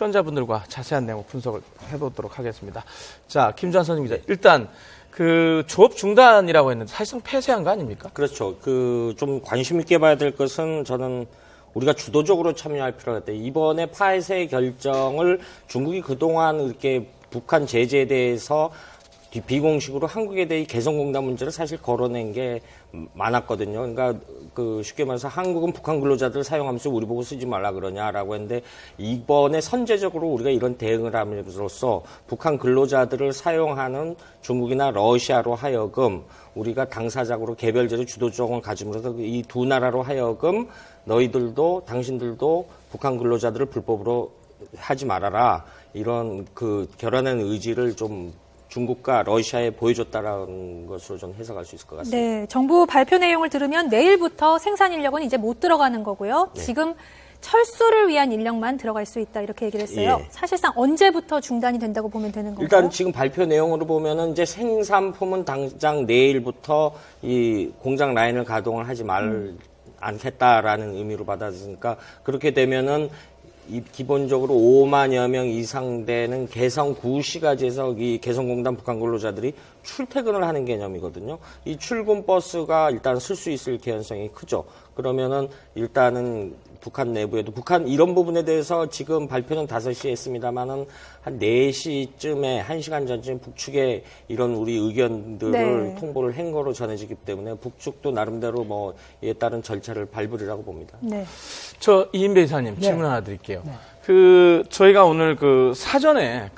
출연자분들과 자세한 내용 분석을 해보도록 하겠습니다. 자, 김주환 선임 기자. 일단 그 조업 중단이라고 했는데 사실상 폐쇄한 거 아닙니까? 그렇죠. 좀 관심 있게 봐야 될 것은 저는 우리가 주도적으로 참여할 필요가 있다. 이번에 폐쇄 결정을 중국이 그동안 이렇게 북한 제재에 대해서 비공식으로 한국에 대해 개성공단 문제를 사실 걸어낸 게 많았거든요. 그러니까 쉽게 말해서 한국은 북한 근로자들을 사용하면서 우리 보고 쓰지 말라 그러냐라고 했는데 이번에 선제적으로 우리가 이런 대응을 함으로써 북한 근로자들을 사용하는 중국이나 러시아로 하여금 우리가 당사자적으로 개별적으로 주도성을 가짐으로써 이 두 나라로 하여금 너희들도 당신들도 북한 근로자들을 불법으로 하지 말아라. 이런 결연한 의지를 좀 중국과 러시아에 보여줬다라는 것으로 좀 해석할 수 있을 것 같습니다. 네, 정부 발표 내용을 들으면 내일부터 생산 인력은 이제 못 들어가는 거고요. 네. 지금 철수를 위한 인력만 들어갈 수 있다 이렇게 얘기를 했어요. 예. 사실상 언제부터 중단이 된다고 보면 되는 건가요? 일단 지금 발표 내용으로 보면은 이제 생산품은 당장 내일부터 이 공장 라인을 가동을 하지 않겠다라는 의미로 받아들이니까 그렇게 되면은 기본적으로 5만여 명 이상 되는 개성 구시가지에서 이 개성공단 북한 근로자들이 출퇴근을 하는 개념이거든요. 이 출근 버스가 일단 쓸 수 있을 개연성이 크죠. 그러면은 일단은 북한 내부에도 이런 부분에 대해서 지금 발표는 5시에 했습니다만은 한 4시쯤에 1시간 전쯤 북측에 이런 우리 의견들을 통보를 한 거로 전해지기 때문에 북측도 나름대로 이에 따른 절차를 밟으리라고 봅니다. 네. 저 이인배 이사님 질문 하나 드릴게요. 저희가 오늘 사전에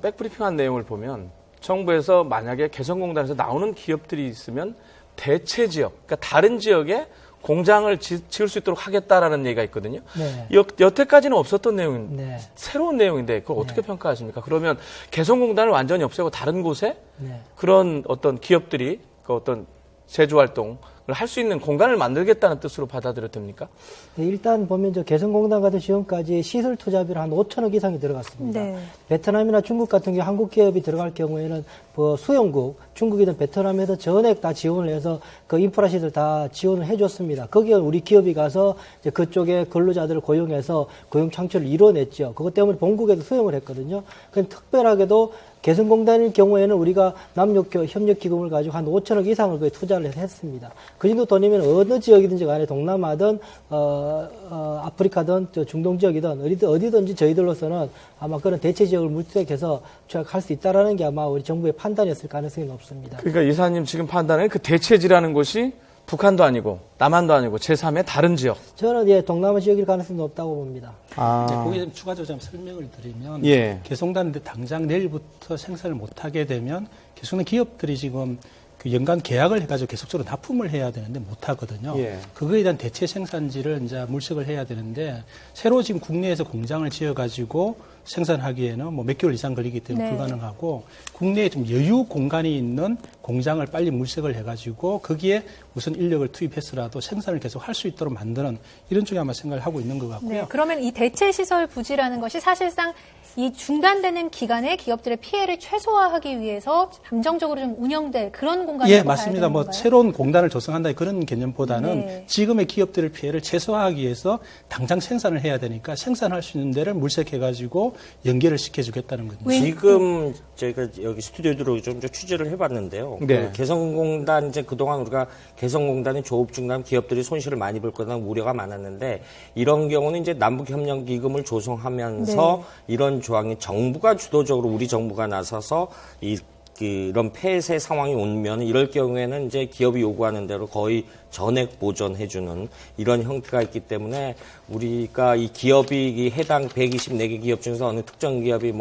백브리핑한 내용을 보면 정부에서 만약에 개성공단에서 나오는 기업들이 있으면 대체 지역, 그러니까 다른 지역에 공장을 지을 수 있도록 하겠다라는 얘기가 있거든요. 네. 여태까지는 없었던 내용인데 네. 새로운 내용인데 그걸 어떻게 평가하십니까? 그러면 개성공단을 완전히 없애고 다른 곳에 그런 어떤 기업들이 어떤 제조 활동을 할 수 있는 공간을 만들겠다는 뜻으로 받아들여도 됩니까? 네, 일단 보면 개성공단 같은 지금까지 시설 투자비로 한 5천억 이상이 들어갔습니다. 네. 베트남이나 중국 같은 경우 한국 기업이 들어갈 경우에는 수용국, 중국이든 베트남에서 전액 다 지원을 해서 인프라 시설 다 지원을 해줬습니다. 거기에 우리 기업이 가서 이제 그쪽에 근로자들을 고용해서 고용 창출을 이뤄냈죠. 그것 때문에 본국에도 수용을 했거든요. 그럼 특별하게도 개성공단일 경우에는 우리가 남녀협력기금을 가지고 한 5천억 이상을 거의 투자를 했습니다. 그 정도 돈이면 어느 지역이든지 간에 동남아든 아프리카든 중동 지역이든 어디든지 저희들로서는 아마 그런 대체 지역을 물색해서 취약할 수 있다라는 게 아마 우리 정부의 판단이었을 가능성이 높습니다. 그러니까 이사님 지금 판단은 그 대체지라는 곳이 북한도 아니고 남한도 아니고 제3의 다른 지역. 저는 동남아 지역일 가능성이 높다고 봅니다. 네, 거기에 좀 추가적으로 좀 설명을 드리면 개성단인데 당장 내일부터 생산을 못하게 되면 개성단 기업들이 지금 연간 계약을 해가지고 계속적으로 납품을 해야 되는데 못하거든요. 그거에 대한 대체 생산지를 이제 물색을 해야 되는데 새로 지금 국내에서 공장을 지어가지고 생산하기에는 몇 개월 이상 걸리기 때문에 불가능하고 국내에 좀 여유 공간이 있는 공장을 빨리 물색을 해가지고 거기에 우선 인력을 투입해서라도 생산을 계속 할 수 있도록 만드는 이런 쪽에 아마 생각을 하고 있는 것 같고요. 네, 그러면 이 대체 시설 부지라는 것이 사실상 이 중단되는 기간에 기업들의 피해를 최소화하기 위해서 잠정적으로 좀 운영될 그런 공간이라고 봐야 맞습니다. 되는 건가요? 새로운 공단을 조성한다 그런 개념보다는 지금의 기업들의 피해를 최소화하기 위해서 당장 생산을 해야 되니까 생산할 수 있는 데를 물색해가지고 연계를 시켜주겠다는 거죠. 지금 저희가 여기 스튜디오로 좀 취재를 해봤는데요. 개성공단 이제 그동안 우리가 개성공단이 조업 중단 기업들이 손실을 많이 볼 거라는 우려가 많았는데 이런 경우는 이제 남북협력기금을 조성하면서 이런 조항이 정부가 주도적으로 우리 정부가 나서서 이런 폐쇄 상황이 오면 이럴 경우에는 이제 기업이 요구하는 대로 거의 전액 보전해주는 이런 형태가 있기 때문에 우리가 이 기업이 해당 124개 기업 중에서 어느 특정 기업이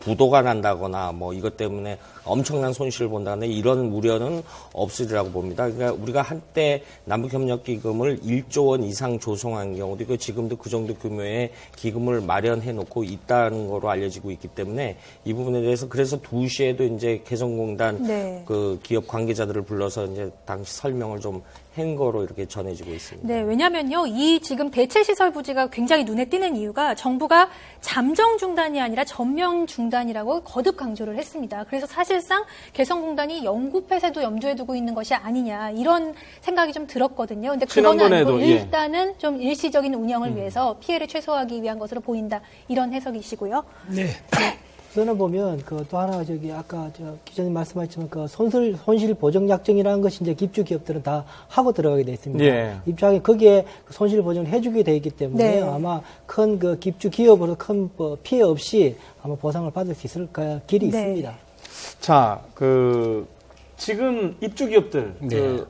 부도가 난다거나 이것 때문에 엄청난 손실을 본다거나 이런 우려는 없으리라고 봅니다. 그러니까 우리가 한때 남북협력기금을 1조 원 이상 조성한 경우도 있고 지금도 그 정도 규모의 기금을 마련해 놓고 있다는 거로 알려지고 있기 때문에 이 부분에 대해서 그래서 2시에도 이제 개성공단 그 기업 관계자들을 불러서 이제 당시 설명을 좀 행거로 이렇게 전해지고 있습니다. 네, 왜냐면요, 이 지금 대체시설 부지가 굉장히 눈에 띄는 이유가 정부가 잠정 중단이 아니라 전면 중단이라고 거듭 강조를 했습니다. 그래서 사실상 개성공단이 영구 폐쇄도 염두에 두고 있는 것이 아니냐 이런 생각이 좀 들었거든요. 근데 그건 아니고 일단은 좀 일시적인 운영을 위해서 피해를 최소화하기 위한 것으로 보인다 이런 해석이시고요. 네. 저는 보면 또 하나 아까 기자님 말씀하셨지만 손실 보정 약정이라는 것이 이제 입주 기업들은 다 하고 들어가게 돼 있습니다. 예. 입주하게 거기에 손실 보정을 해주게 돼 있기 때문에 아마 큰 입주 기업으로 큰 피해 없이 아마 보상을 받을 수 있을 길이 있습니다. 자, 지금 입주 기업들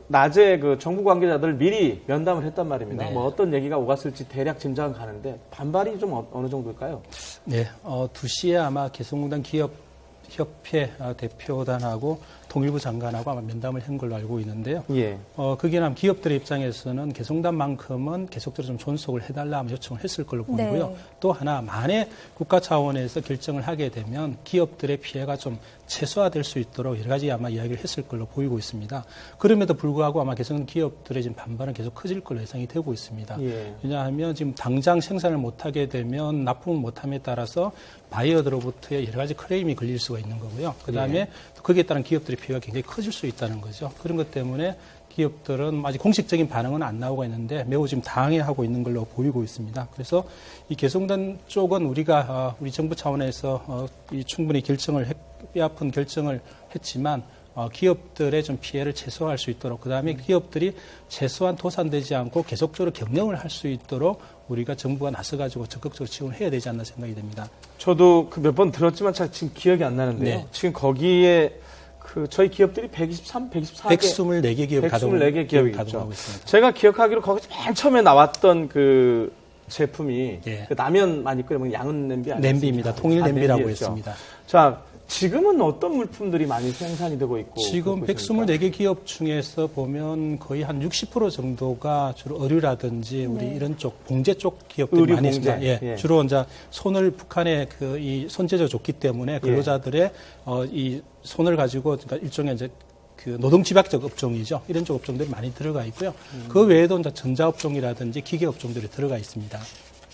낮에 정부 관계자들 미리 면담을 했단 말입니다. 네. 뭐 어떤 얘기가 오갔을지 대략 짐작은 가는데 반발이 좀 어느 정도일까요? 네, 2시에 아마 개성공단 기업협회 대표단하고 통일부 장관하고 아마 면담을 한 걸로 알고 있는데요. 예. 그게 기업들의 입장에서는 개성공단만큼은 계속적으로 좀 존속을 해달라 요청을 했을 걸로 보이고요. 네. 또 하나 만에 국가 차원에서 결정을 하게 되면 기업들의 피해가 좀 최소화될 수 있도록 여러 가지 아마 이야기를 했을 걸로 보이고 있습니다. 그럼에도 불구하고 아마 개성 기업들의 지금 반발은 계속 커질 걸로 예상이 되고 있습니다. 예. 왜냐하면 지금 당장 생산을 못하게 되면 납품을 못함에 따라서 바이어들로부터의 여러 가지 클레임이 걸릴 수가 있는 거고요. 그다음에 거기에 따른 기업들의 피해가 굉장히 커질 수 있다는 거죠. 그런 것 때문에 기업들은 아직 공식적인 반응은 안 나오고 있는데 매우 지금 당해하고 있는 걸로 보이고 있습니다. 그래서 이 개성공단 쪽은 우리 정부 차원에서 충분히 뼈아픈 결정을 했지만 기업들의 좀 피해를 최소화할 수 있도록 그다음에 기업들이 최소한 도산되지 않고 계속적으로 경영을 할 수 있도록 우리가 정부가 나서가지고 적극적으로 지원을 해야 되지 않나 생각이 됩니다. 저도 몇 번 들었지만 잘 지금 기억이 안 나는데요. 네. 지금 거기에 저희 기업들이 124개 124개 기업이 124개 기업이 가동하고 있습니다. 제가 기억하기로 거기서 맨 처음에 나왔던 제품이 예. 라면 많이 끓여 먹는 양은 냄비 아니에요? 냄비입니다. 통일 냄비라고 냄비였죠. 했습니다. 자, 지금은 어떤 물품들이 많이 생산이 되고 있고? 지금 124개 기업 중에서 보면 거의 한 60% 정도가 주로 의류라든지 우리 이런 쪽 봉제 쪽 기업들이 의류, 많이 봉제. 있습니다. 예. 예. 주로 이제 손을 북한에 이 손재주 줬기 때문에 근로자들의 이 손을 가지고 그러니까 일종의 이제 노동집약적 업종이죠. 이런 쪽 업종들이 많이 들어가 있고요. 그 외에도 이제 전자업종이라든지 기계업종들이 들어가 있습니다.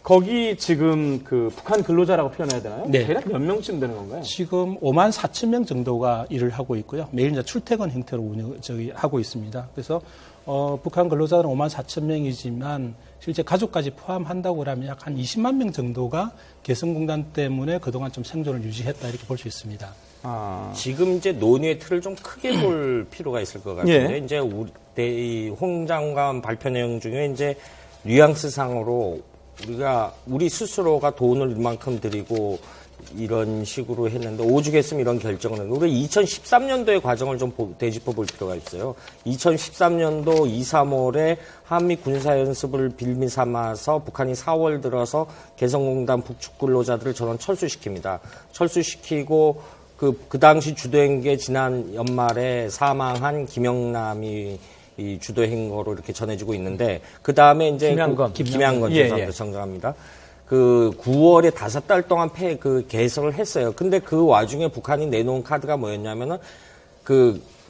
거기 지금 북한 근로자라고 표현해야 되나요? 네. 대략 몇 명쯤 되는 건가요? 지금 5만 4천 명 정도가 일을 하고 있고요. 매일 이제 출퇴근 형태로 하고 있습니다. 그래서 북한 근로자는 5만 4천 명이지만 실제 가족까지 포함한다고 하면 약 한 20만 명 정도가 개성공단 때문에 그동안 좀 생존을 유지했다 이렇게 볼 수 있습니다. 지금 이제 논의의 틀을 좀 크게 볼 필요가 있을 것 같은데 이제 홍 장관 발표 내용 중에 이제 뉘앙스상으로 우리 스스로가 돈을 이만큼 들이고 이런 식으로 했는데 오죽했으면 이런 결정을 했는데 우리 2013년도의 과정을 좀 되짚어 볼 필요가 있어요. 2013년도 2, 3월에 한미 군사연습을 빌미 삼아서 북한이 4월 들어서 개성공단 북측 근로자들을 전원 철수시킵니다. 철수시키고 그 당시 주도한 게 지난 연말에 사망한 김영남이 이 주도한 거로 이렇게 전해지고 있는데 그 다음에 이제 김양건 죄송합니다. 정정합니다. 9월에 5달 동안 개설을 했어요. 근데 그 와중에 북한이 내놓은 카드가 뭐였냐면은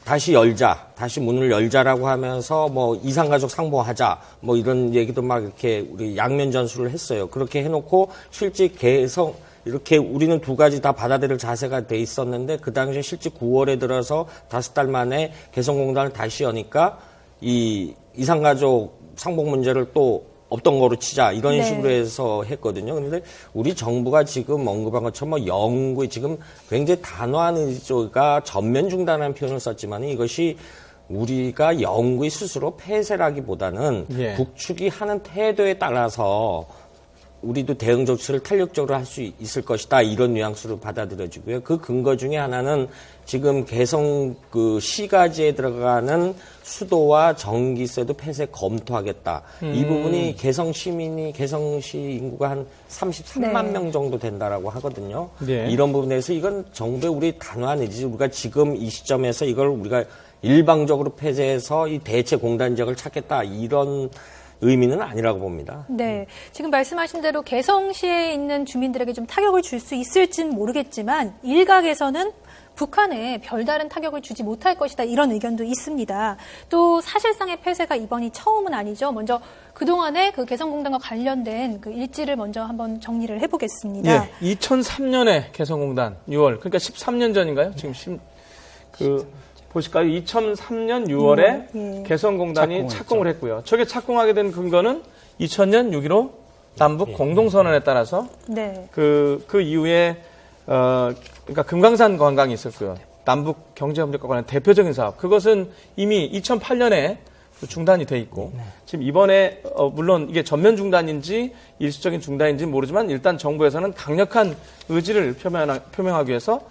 다시 문을 열자라고 하면서 이산가족 상봉하자 이런 얘기도 막 이렇게 우리 양면 전술을 했어요. 그렇게 해놓고 실제 이렇게 우리는 두 가지 다 받아들일 자세가 돼 있었는데 그 당시에 실제 9월에 들어서 5달 만에 개성공단을 다시 여니까 이 이산가족 상봉 문제를 또 없던 거로 치자 이런 식으로 해서 했거든요. 그런데 우리 정부가 지금 언급한 것처럼 영구히 지금 굉장히 단호한 의지가 전면 중단하는 표현을 썼지만 이것이 우리가 영구히 스스로 폐쇄라기보다는 북측이 하는 태도에 따라서 우리도 대응 조치를 탄력적으로 할 수 있을 것이다. 이런 뉘앙스로 받아들여지고요. 그 근거 중에 하나는 지금 개성 시가지에 들어가는 수도와 전기세도 폐쇄 검토하겠다. 이 부분이 개성시 인구가 한 33만 명 정도 된다라고 하거든요. 이런 부분에서 이건 정부의 우리 단호한 의지. 우리가 지금 이 시점에서 이걸 우리가 일방적으로 폐쇄해서 이 대체 공단지역을 찾겠다. 이런 의미는 아니라고 봅니다. 네. 지금 말씀하신 대로 개성시에 있는 주민들에게 좀 타격을 줄 수 있을지는 모르겠지만 일각에서는 북한에 별다른 타격을 주지 못할 것이다 이런 의견도 있습니다. 또 사실상의 폐쇄가 이번이 처음은 아니죠. 먼저 그동안의 그 개성공단과 관련된 그 일지를 먼저 한번 정리를 해보겠습니다. 예, 2003년에 개성공단 6월, 그러니까 13년 전인가요? 지금 보실까요? 2003년 6월에 예. 개성공단이 착공을 했고요. 저게 착공하게 된 근거는 2000년 6.15 남북 공동선언에 따라서 네. 그 이후에 그러니까 금강산 관광이 있었고요. 남북 경제협력과 관련 대표적인 사업. 그것은 이미 2008년에 중단이 돼 있고 지금 이번에 물론 이게 전면 중단인지 일시적인 중단인지 모르지만 일단 정부에서는 강력한 의지를 표명하기 위해서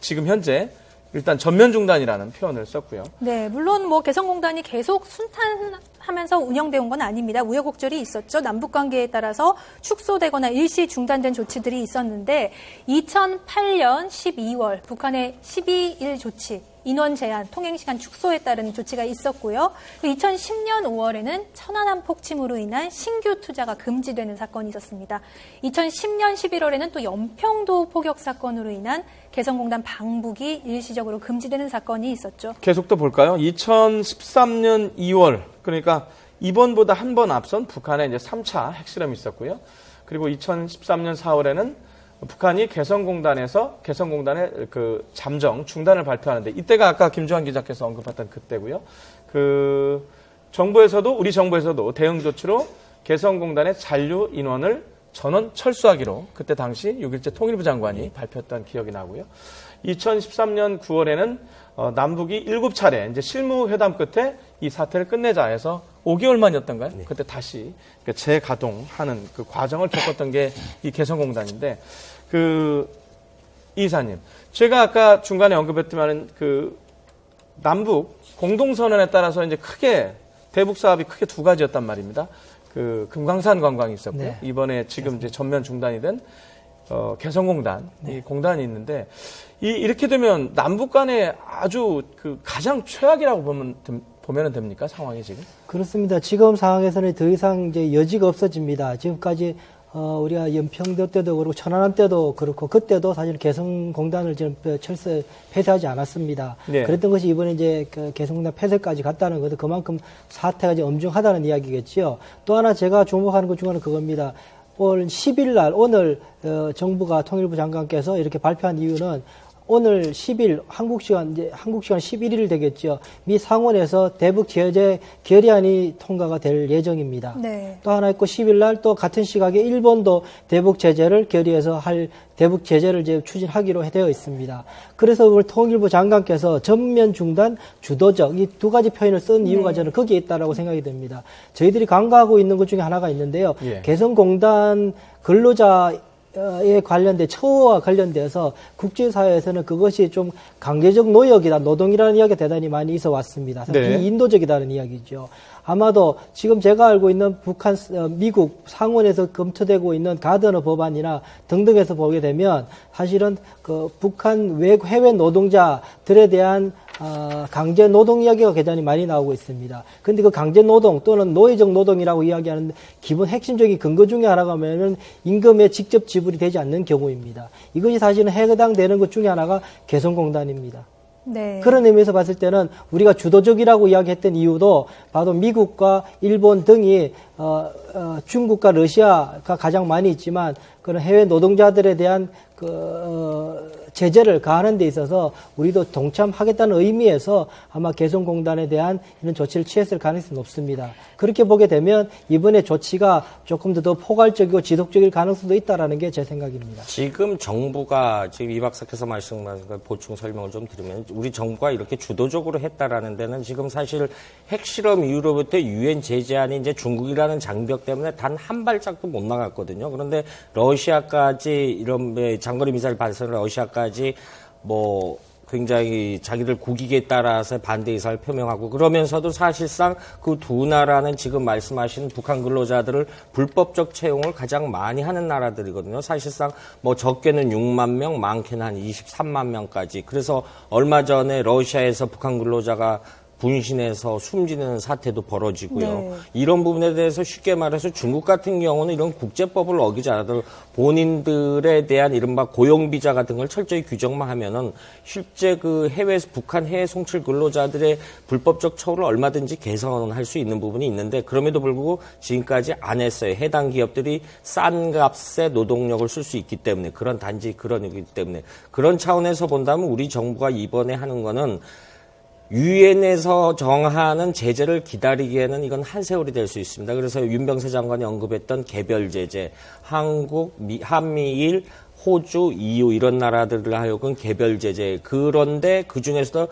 지금 현재 일단 전면 중단이라는 표현을 썼고요. 네, 물론 뭐 개성공단이 계속 순탄하면서 운영되어 온 건 아닙니다. 우여곡절이 있었죠. 남북 관계에 따라서 축소되거나 일시 중단된 조치들이 있었는데 2008년 12월 북한의 12일 조치 인원 제한, 통행시간 축소에 따른 조치가 있었고요. 2010년 5월에는 천안함 폭침으로 인한 신규 투자가 금지되는 사건이 있었습니다. 2010년 11월에는 또 연평도 포격 사건으로 인한 개성공단 방북이 일시적으로 금지되는 사건이 있었죠. 계속 또 볼까요? 2013년 2월, 그러니까 이번보다 한 번 앞선 북한의 이제 3차 핵실험이 있었고요. 그리고 2013년 4월에는 북한이 개성공단의 그 잠정 중단을 발표하는데 이때가 아까 김주환 기자께서 언급했던 그때고요. 우리 정부에서도 대응 조치로 개성공단의 잔류 인원을 전원 철수하기로 그때 당시 6.17 통일부 장관이 발표했던 기억이 나고요. 2013년 9월에는 남북이 7차례 이제 실무 회담 끝에 이 사태를 끝내자 해서 5개월 만이었던가요? 네. 그때 다시 재가동하는 그 과정을 겪었던 게 이 개성공단인데 이 이사님, 제가 아까 중간에 언급했지만은 남북 공동선언에 따라서 이제 대북 사업이 크게 두 가지였단 말입니다. 금강산 관광이 있었고요. 네. 이번에 지금 이제 전면 중단이 된 개성공단, 이 공단이 있는데 이렇게 되면 남북 간에 아주 가장 최악이라고 보면 됩니까? 상황이 지금? 그렇습니다. 지금 상황에서는 더 이상 이제 여지가 없어집니다. 지금까지 우리가 연평도 때도 그렇고 천안함 때도 그렇고 그때도 사실 개성공단을 지금 폐쇄하지 않았습니다. 네. 그랬던 것이 이번에 이제 개성공단 폐쇄까지 갔다는 것은 그만큼 사태가 이제 엄중하다는 이야기겠지요. 또 하나 제가 주목하는 것 중 하나는 그겁니다. 오늘 10일 날 오늘 정부가 통일부 장관께서 이렇게 발표한 이유는 오늘 10일 한국 시간 11일 되겠죠. 미 상원에서 대북 제재 결의안이 통과가 될 예정입니다. 네. 또 하나 있고 10일 날 또 같은 시각에 일본도 대북 제재를 결의해서 대북 제재를 이제 추진하기로 되어 있습니다. 그래서 오늘 통일부 장관께서 전면 중단, 주도적 이 두 가지 표현을 쓴 이유가 저는 거기에 있다라고 생각이 됩니다. 저희들이 간과하고 있는 것 중에 하나가 있는데요. 예. 개성공단 근로자에 관련된 처우와 관련돼서 국제사회에서는 그것이 좀 강제적 노역이다, 노동이라는 이야기가 대단히 많이 있어 왔습니다. 네. 비인도적이다는 이야기죠. 아마도 지금 제가 알고 있는 미국 상원에서 검토되고 있는 가드너 법안이나 등등에서 보게 되면 사실은 북한 해외 노동자들에 대한 강제 노동 이야기가 굉장히 많이 나오고 있습니다. 그런데 그 강제 노동 또는 노예적 노동이라고 이야기하는 기본 핵심적인 근거 중에 하나가 뭐냐면 임금의 직접 지불이 되지 않는 경우입니다. 이것이 사실은 해당되는 것 중에 하나가 개성공단입니다. 네. 그런 의미에서 봤을 때는 우리가 주도적이라고 이야기했던 이유도 바로 미국과 일본 등이 중국과 러시아가 가장 많이 있지만 그런 해외 노동자들에 대한 제재를 가하는 데 있어서 우리도 동참하겠다는 의미에서 아마 개성공단에 대한 이런 조치를 취했을 가능성이 높습니다. 그렇게 보게 되면 이번에 조치가 조금 더 포괄적이고 지속적일 가능성도 있다라는 게 제 생각입니다. 지금 정부가 지금 이 박사께서 말씀하신 보충 설명을 좀 들으면 우리 정부가 이렇게 주도적으로 했다라는 데는 지금 사실 핵실험 이후로부터 유엔 제재안이 이제 중국이라는 장벽 때문에 단 한 발짝도 못 나갔거든요. 그런데 러시아까지 이런 장거리 미사일 발사를 러시아까지 굉장히 자기들 국익에 따라서 반대 의사를 표명하고 그러면서도 사실상 그 두 나라는 지금 말씀하신 북한 근로자들을 불법적 채용을 가장 많이 하는 나라들이거든요. 사실상 적게는 6만 명, 많게는 한 23만 명까지. 그래서 얼마 전에 러시아에서 북한 근로자가 분신해서 숨지는 사태도 벌어지고요. 네. 이런 부분에 대해서 쉽게 말해서 중국 같은 경우는 이런 국제법을 어기지 않아도 본인들에 대한 이른바 고용비자 같은 걸 철저히 규정만 하면은 실제 그 해외에서 북한 해외 송출 근로자들의 불법적 처우를 얼마든지 개선할 수 있는 부분이 있는데 그럼에도 불구하고 지금까지 안 했어요. 해당 기업들이 싼 값에 노동력을 쓸 수 있기 때문에 그런 이기 때문에 그런 차원에서 본다면 우리 정부가 이번에 하는 거는 유엔에서 정하는 제재를 기다리기에는 이건 한 세월이 될 수 있습니다. 그래서 윤병세 장관이 언급했던 개별 제재, 한국, 한미일, 호주, EU 이런 나라들을 하여금 개별 제재. 그런데 그중에서도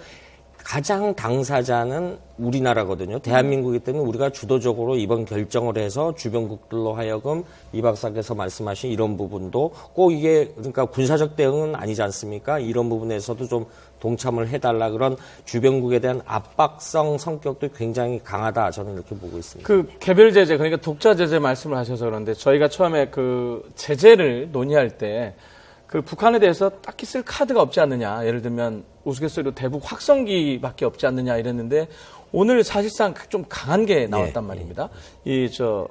가장 당사자는 우리나라거든요. 대한민국이기 때문에 우리가 주도적으로 이번 결정을 해서 주변국들로 하여금 이 박사께서 말씀하신 이런 부분도 꼭 이게 그러니까 군사적 대응은 아니지 않습니까? 이런 부분에서도 좀 동참을 해달라 그런 주변국에 대한 압박성 성격도 굉장히 강하다 저는 이렇게 보고 있습니다. 그 개별 제재 그러니까 독자 제재 말씀을 하셔서 그런데 저희가 처음에 그 제재를 논의할 때 그 북한에 대해서 딱히 쓸 카드가 없지 않느냐. 예를 들면 우스갯소리로 대북 확성기밖에 없지 않느냐 이랬는데 오늘 사실상 좀 강한 게 나왔단 말입니다. 이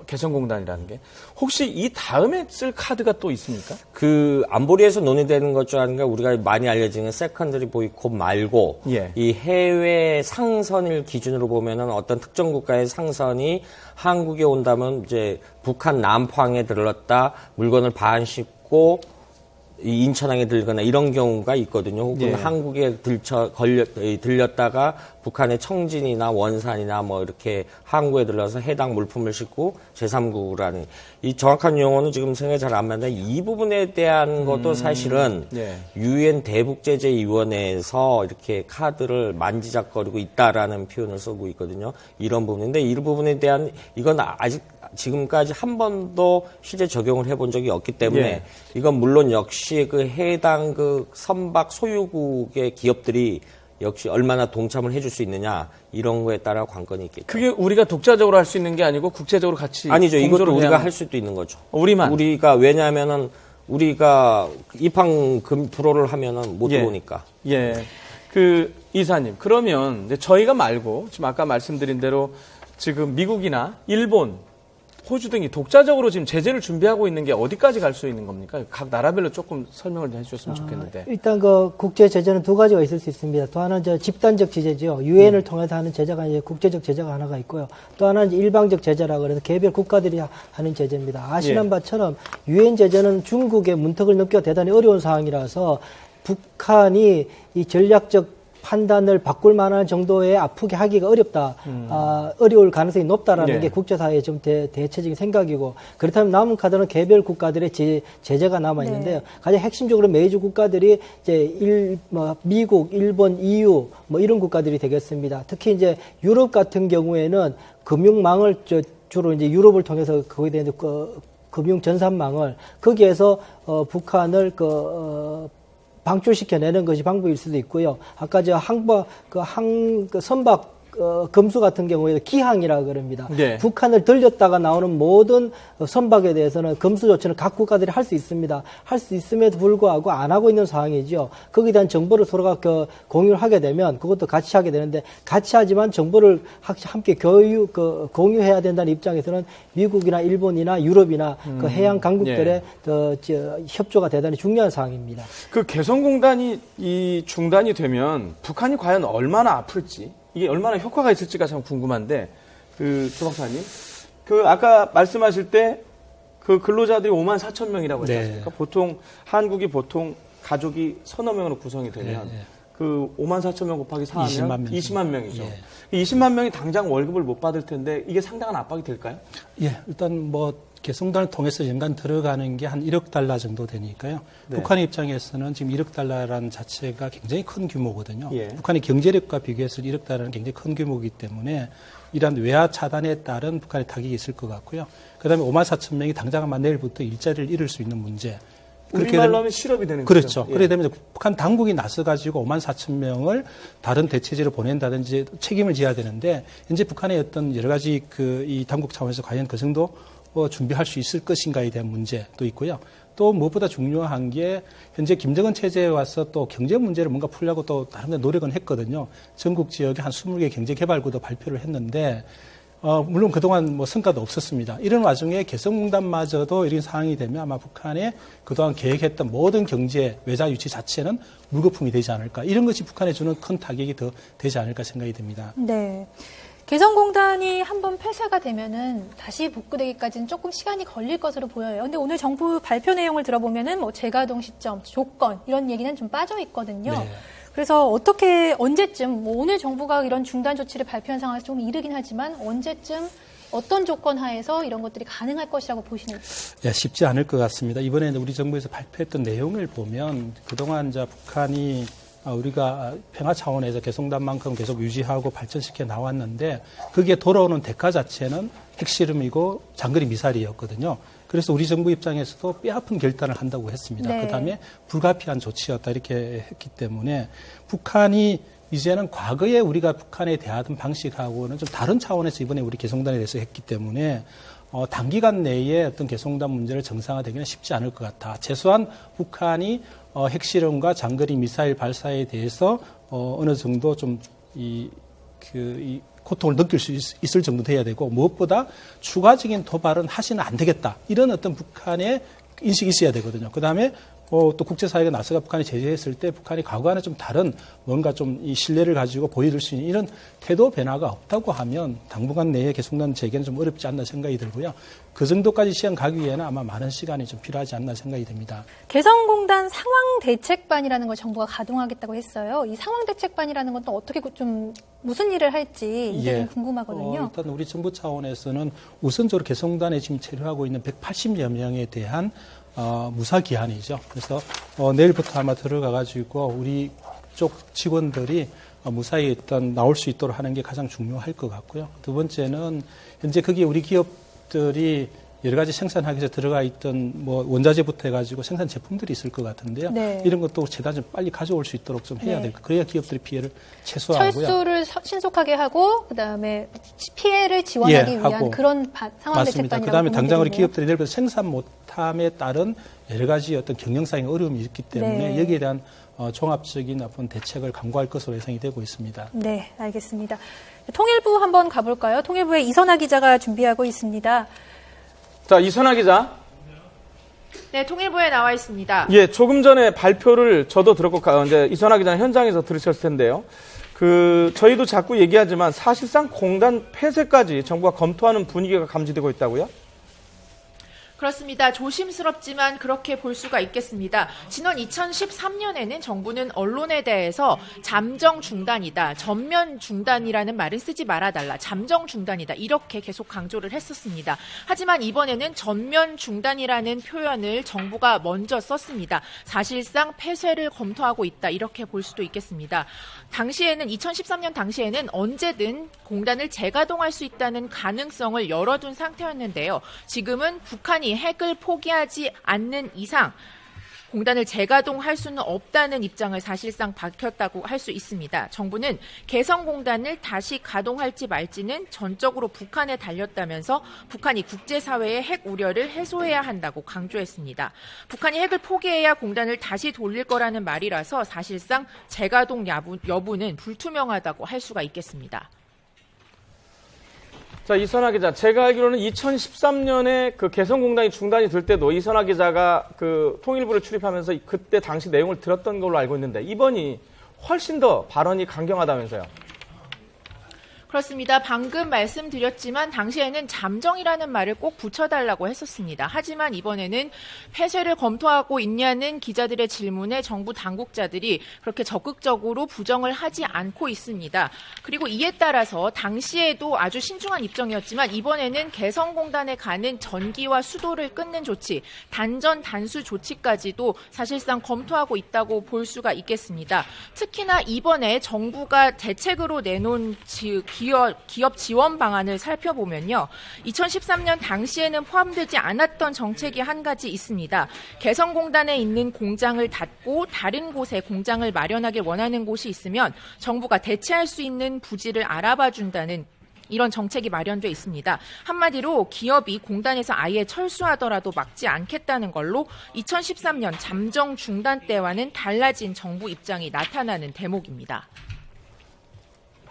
개성공단이라는 게 혹시 이 다음에 쓸 카드가 또 있습니까? 그 안보리에서 논의되는 것 중 하나가 우리가 많이 알려지는 세컨더리 보이콧 말고 이 해외 상선을 기준으로 보면은 어떤 특정 국가의 상선이 한국에 온다면 이제 북한 남포항에 들렀다 물건을 반 싣고 인천항에 들거나 이런 경우가 있거든요. 혹은 한국에 들렸다가 북한의 청진이나 원산이나 뭐 이렇게 항구에 들러서 해당 물품을 싣고 제3국으로 이 정확한 용어는 지금 생각이 잘 안 나는데 이 부분에 대한 것도 사실은 유엔 대북제재위원회에서 이렇게 카드를 만지작거리고 있다라는 표현을 쓰고 있거든요. 이런 부분인데 이 부분에 대한 이건 아직 지금까지 한 번도 실제 적용을 해본 적이 없기 때문에 이건 물론 역시 그 해당 그 선박 소유국의 기업들이 역시 얼마나 동참을 해줄 수 있느냐 이런 거에 따라 관건이 있겠죠. 그게 우리가 독자적으로 할 수 있는 게 아니고 국제적으로 같이 아니죠. 이것도 우리가 할 수도 있는 거죠. 우리만 우리가 왜냐하면은 우리가 입항 불허를 하면은 못 들어오니까. 그 이사님 그러면 이제 저희가 말고 지금 아까 말씀드린 대로 지금 미국이나 일본 호주 등이 독자적으로 지금 제재를 준비하고 있는 게 어디까지 갈 수 있는 겁니까? 각 나라별로 조금 설명을 좀 해주셨으면 좋겠는데. 일단 그 국제 제재는 두 가지가 있을 수 있습니다. 또 하나는 집단적 제재죠. 유엔을 통해서 하는 제재가 이제 국제적 제재가 하나가 있고요. 또 하나는 이제 일방적 제재라 그래서 개별 국가들이 하는 제재입니다. 아시는 바처럼 유엔 제재는 중국의 문턱을 넘기가 대단히 어려운 상황이라서 북한이 이 전략적 판단을 바꿀 만한 정도의 아프게 하기가 어렵다, 어려울 가능성이 높다라는 게 국제사회의 좀 대체적인 생각이고, 그렇다면 남은 카드는 개별 국가들의 제재가 남아 있는데요. 가장 핵심적으로 메이저 국가들이 이제 미국, 일본, EU 뭐 이런 국가들이 되겠습니다. 특히 이제 유럽 같은 경우에는 금융망을 주로 이제 유럽을 통해서 거기에 대한 금융 전산망을 거기에서 북한을 방출시켜내는 것이 방법일 수도 있고요. 아까 선박 금수 같은 경우에 기항이라고 그럽니다. 북한을 들렸다가 나오는 모든 선박에 대해서는 금수 조치는 각 국가들이 할 수 있습니다. 할 수 있음에도 불구하고 안 하고 있는 상황이죠. 거기에 대한 정보를 서로가 공유를 하게 되면 그것도 같이 하게 되는데 같이 하지만 정보를 함께 공유해야 된다는 입장에서는 미국이나 일본이나 유럽이나 그 해양 강국들의 협조가 대단히 중요한 상황입니다. 그 개성공단이 이 중단이 되면 북한이 과연 얼마나 아플지 이게 얼마나 효과가 있을지가 참 궁금한데, 조 박사님, 아까 말씀하실 때, 근로자들이 54,000명이라고 했습니까? 보통, 한국이 보통 가족이 서너 명으로 구성이 되면, 54,000명 곱하기 4하면 20만 명이죠. 20만 명이 당장 월급을 못 받을 텐데, 이게 상당한 압박이 될까요? 일단 개성단을 통해서 연간 들어가는 게 한 1억 달러 정도 되니까요. 북한의 입장에서는 지금 1억 달러라는 자체가 굉장히 큰 규모거든요. 북한의 경제력과 비교해서 1억 달러는 굉장히 큰 규모이기 때문에 이러한 외화 차단에 따른 북한의 타격이 있을 것 같고요. 그다음에 54,000명이 당장 아마 내일부터 일자리를 잃을 수 있는 문제. 우리말로 하면 실업이 되는 거죠. 거죠. 그렇게 되면 북한 당국이 나서가지고 54,000명을 다른 대체제로 보낸다든지 책임을 져야 되는데, 현재 북한의 어떤 여러 가지 이 당국 차원에서 과연 그 정도 준비할 수 있을 것인가에 대한 문제도 있고요. 또 무엇보다 중요한 게 현재 김정은 체제에 와서 또 경제 문제를 뭔가 풀려고 또 다른 데 노력은 했거든요. 전국 지역에 한 20개 경제개발구도 발표를 했는데 물론 그동안 뭐 성과도 없었습니다. 이런 와중에 개성공단마저도 이런 상황이 되면 아마 북한에 그동안 계획했던 모든 경제 외자 유치 자체는 물거품이 되지 않을까. 이런 것이 북한에 주는 큰 타격이 더 되지 않을까 생각이 듭니다. 네. 개성공단이 한번 폐쇄가 되면은 다시 복구되기까지는 조금 시간이 걸릴 것으로 보여요. 근데 오늘 정부 발표 내용을 들어보면은 뭐 재가동 시점, 조건 이런 얘기는 좀 빠져 있거든요. 네. 그래서 어떻게 언제쯤 뭐 오늘 정부가 이런 중단 조치를 발표한 상황에서 좀 이르긴 하지만 언제쯤 어떤 조건 하에서 이런 것들이 가능할 것이라고 보시는지? 네, 쉽지 않을 것 같습니다. 이번에 우리 정부에서 발표했던 내용을 보면 그동안 이제 북한이 우리가 평화 차원에서 개성단만큼 계속 유지하고 발전시켜 나왔는데 그게 돌아오는 대가 자체는 핵실험이고 장거리 미사일이었거든요. 그래서 우리 정부 입장에서도 뼈아픈 결단을 한다고 했습니다. 네. 그다음에 불가피한 조치였다 이렇게 했기 때문에 북한이 이제는 과거에 우리가 북한에 대하던 방식하고는 좀 다른 차원에서 이번에 우리 개성단에 대해서 했기 때문에 단기간 내에 어떤 개성단 문제를 정상화되기는 쉽지 않을 것 같아. 최소한 북한이 핵실험과 장거리 미사일 발사에 대해서 어느 정도 좀 고통을 느낄 수 있을 정도 돼야 되고 무엇보다 추가적인 도발은 하시는 안 되겠다. 이런 어떤 북한의 인식이 있어야 되거든요. 그다음에 또 국제사회가 나서가 북한이 제재했을 때 북한이 과거와는 좀 다른 뭔가 좀 이 신뢰를 가지고 보여줄 수 있는 이런 태도 변화가 없다고 하면 당분간 내에 개성단 재개는 좀 어렵지 않나 생각이 들고요. 그 정도까지 시간 가기 위해는 아마 많은 시간이 좀 필요하지 않나 생각이 듭니다. 개성공단 상황대책반이라는 걸 정부가 가동하겠다고 했어요. 이 상황대책반이라는 건 또 어떻게 좀 무슨 일을 할지 이게 좀 궁금하거든요. 일단 우리 정부 차원에서는 우선적으로 개성단에 지금 체류하고 있는 180여 명에 대한 무사기한이죠. 그래서 내일부터 아마 들어가가지고 우리 쪽 직원들이 무사히 일단 나올 수 있도록 하는 게 가장 중요할 것 같고요. 두 번째는 현재 거기에 우리 기업들이 여러 가지 생산하기 위해서 들어가 있던 뭐 원자재부터 해가지고 생산 제품들이 있을 것 같은데요. 네. 이런 것도 최대한 좀 빨리 가져올 수 있도록 좀 해야 될 것. 그래야 기업들이 피해를 최소화하고요. 철수를 신속하게 하고 그다음에 피해를 지원하기 위한 하고. 그런 상황대책반이라고. 그다음에 당장 우리 기업들이 내일부터 생산 못함에 따른 여러 가지 어떤 경영상의 어려움이 있기 때문에 네. 여기에 대한 종합적인 어떤 대책을 강구할 것으로 예상이 되고 있습니다. 네, 알겠습니다. 통일부 한번 가볼까요? 통일부에 이선아 기자가 준비하고 있습니다. 자, 이선아 기자. 네, 통일부에 나와 있습니다. 예, 조금 전에 발표를 저도 들었고, 이제 이선아 기자는 현장에서 들으셨을 텐데요. 저희도 자꾸 얘기하지만 사실상 공단 폐쇄까지 정부가 검토하는 분위기가 감지되고 있다고요? 그렇습니다. 조심스럽지만 그렇게 볼 수가 있겠습니다. 지난 2013년에는 정부는 언론에 대해서 잠정 중단이다, 전면 중단이라는 말을 쓰지 말아달라, 잠정 중단이다 이렇게 계속 강조를 했었습니다. 하지만 이번에는 전면 중단이라는 표현을 정부가 먼저 썼습니다. 사실상 폐쇄를 검토하고 있다 이렇게 볼 수도 있겠습니다. 2013년 당시에는 언제든 공단을 재가동할 수 있다는 가능성을 열어둔 상태였는데요. 지금은 북한이 핵을 포기하지 않는 이상 공단을 재가동할 수는 없다는 입장을 사실상 밝혔다고 할 수 있습니다. 정부는 개성공단을 다시 가동할지 말지는 전적으로 북한에 달렸다면서 북한이 국제사회의 핵 우려를 해소해야 한다고 강조했습니다. 북한이 핵을 포기해야 공단을 다시 돌릴 거라는 말이라서 사실상 재가동 여부는 불투명하다고 할 수가 있겠습니다. 자, 이선아 기자. 제가 알기로는 2013년에 그 개성공단이 중단이 될 때도 이선아 기자가 그 통일부를 출입하면서 그때 당시 내용을 들었던 걸로 알고 있는데 이번이 훨씬 더 발언이 강경하다면서요. 그렇습니다. 방금 말씀드렸지만 당시에는 잠정이라는 말을 꼭 붙여달라고 했었습니다. 하지만 이번에는 폐쇄를 검토하고 있냐는 기자들의 질문에 정부 당국자들이 그렇게 적극적으로 부정을 하지 않고 있습니다. 그리고 이에 따라서 당시에도 아주 신중한 입장이었지만 이번에는 개성공단에 가는 전기와 수도를 끊는 조치, 단전 단수 조치까지도 사실상 검토하고 있다고 볼 수가 있겠습니다. 특히나 이번에 정부가 대책으로 내놓은 기업 지원 방안을 살펴보면요. 2013년 당시에는 포함되지 않았던 정책이 한 가지 있습니다. 개성공단에 있는 공장을 닫고 다른 곳에 공장을 마련하길 원하는 곳이 있으면 정부가 대체할 수 있는 부지를 알아봐 준다는 이런 정책이 마련돼 있습니다. 한마디로 기업이 공단에서 아예 철수하더라도 막지 않겠다는 걸로 2013년 잠정 중단 때와는 달라진 정부 입장이 나타나는 대목입니다.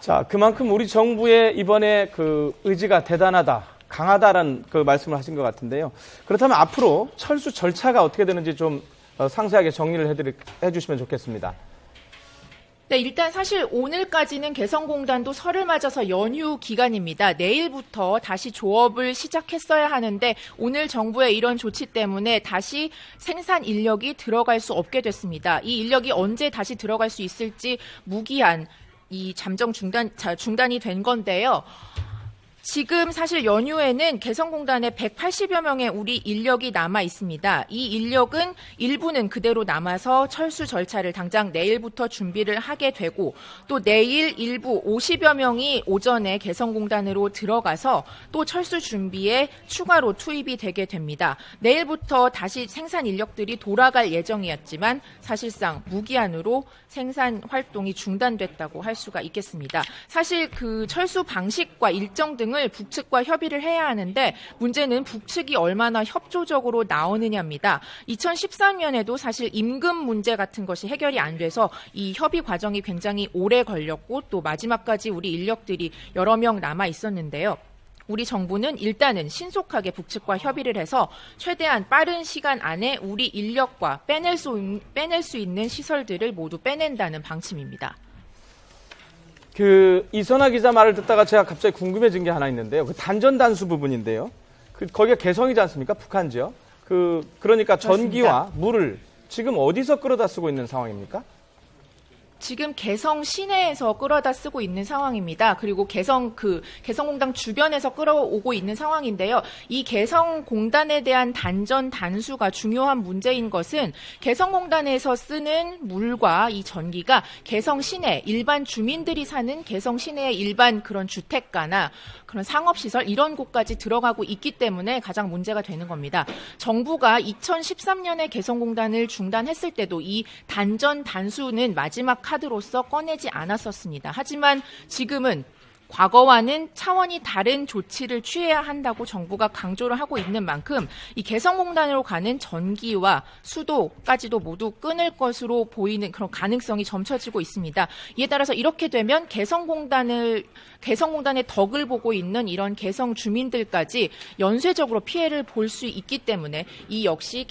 자, 그만큼 우리 정부의 이번에 그 의지가 대단하다, 강하다라는 그 말씀을 하신 것 같은데요. 그렇다면 앞으로 철수 절차가 어떻게 되는지 좀 상세하게 정리를 해주시면 좋겠습니다. 네, 일단 사실 오늘까지는 개성공단도 설을 맞아서 연휴 기간입니다. 내일부터 다시 조업을 시작했어야 하는데 오늘 정부의 이런 조치 때문에 다시 생산 인력이 들어갈 수 없게 됐습니다. 이 인력이 언제 다시 들어갈 수 있을지 무기한 이 잠정 중단이 된 건데요. 지금 사실 연휴에는 개성공단에 180여 명의 우리 인력이 남아 있습니다. 이 인력은 일부는 그대로 남아서 철수 절차를 당장 내일부터 준비를 하게 되고 또 내일 일부 50여 명이 오전에 개성공단으로 들어가서 또 철수 준비에 추가로 투입이 되게 됩니다. 내일부터 다시 생산 인력들이 돌아갈 예정이었지만 사실상 무기한으로 생산 활동이 중단됐다고 할 수가 있겠습니다. 사실 그 철수 방식과 일정 등을 북측과 협의를 해야 하는데 문제는 북측이 얼마나 협조적으로 나오느냐입니다. 2013년에도 사실 임금 문제 같은 것이 해결이 안 돼서 이 협의 과정이 굉장히 오래 걸렸고 또 마지막까지 우리 인력들이 여러 명 남아 있었는데요. 우리 정부는 일단은 신속하게 북측과 협의를 해서 최대한 빠른 시간 안에 우리 인력과 빼낼 수 있는 시설들을 모두 빼낸다는 방침입니다. 이선아 기자 말을 듣다가 제가 갑자기 궁금해진 게 하나 있는데요. 그 단전 단수 부분인데요. 거기가 개성이지 않습니까? 북한지요. 그러니까 전기와 물을 지금 어디서 끌어다 쓰고 있는 상황입니까? 지금 개성 시내에서 끌어다 쓰고 있는 상황입니다. 그리고 개성공단 주변에서 끌어오고 있는 상황인데요. 이 개성공단에 대한 단전 단수가 중요한 문제인 것은 개성공단에서 쓰는 물과 이 전기가 개성 시내 일반 주민들이 사는 개성 시내의 일반 그런 주택가나 그런 상업시설 이런 곳까지 들어가고 있기 때문에 가장 문제가 되는 겁니다. 정부가 2013년에 개성공단을 중단했을 때도 이 단전 단수는 마지막 카드로서 꺼내지 않았었습니다. 하지만 지금은 과거와는 차원이 다른 조치를 취해야 한다고 정부가 강조를 하고 있는 만큼 이 개성공단으로 가는 전기와 수도까지도 모두 끊을 것으로 보이는 그런 가능성이 점쳐지고 있습니다. 이에 따라서 이렇게 되면 개성공단의 덕을 보고 있는 이런 개성 주민들까지 연쇄적으로 피해를 볼 수 있기 때문에 이 역시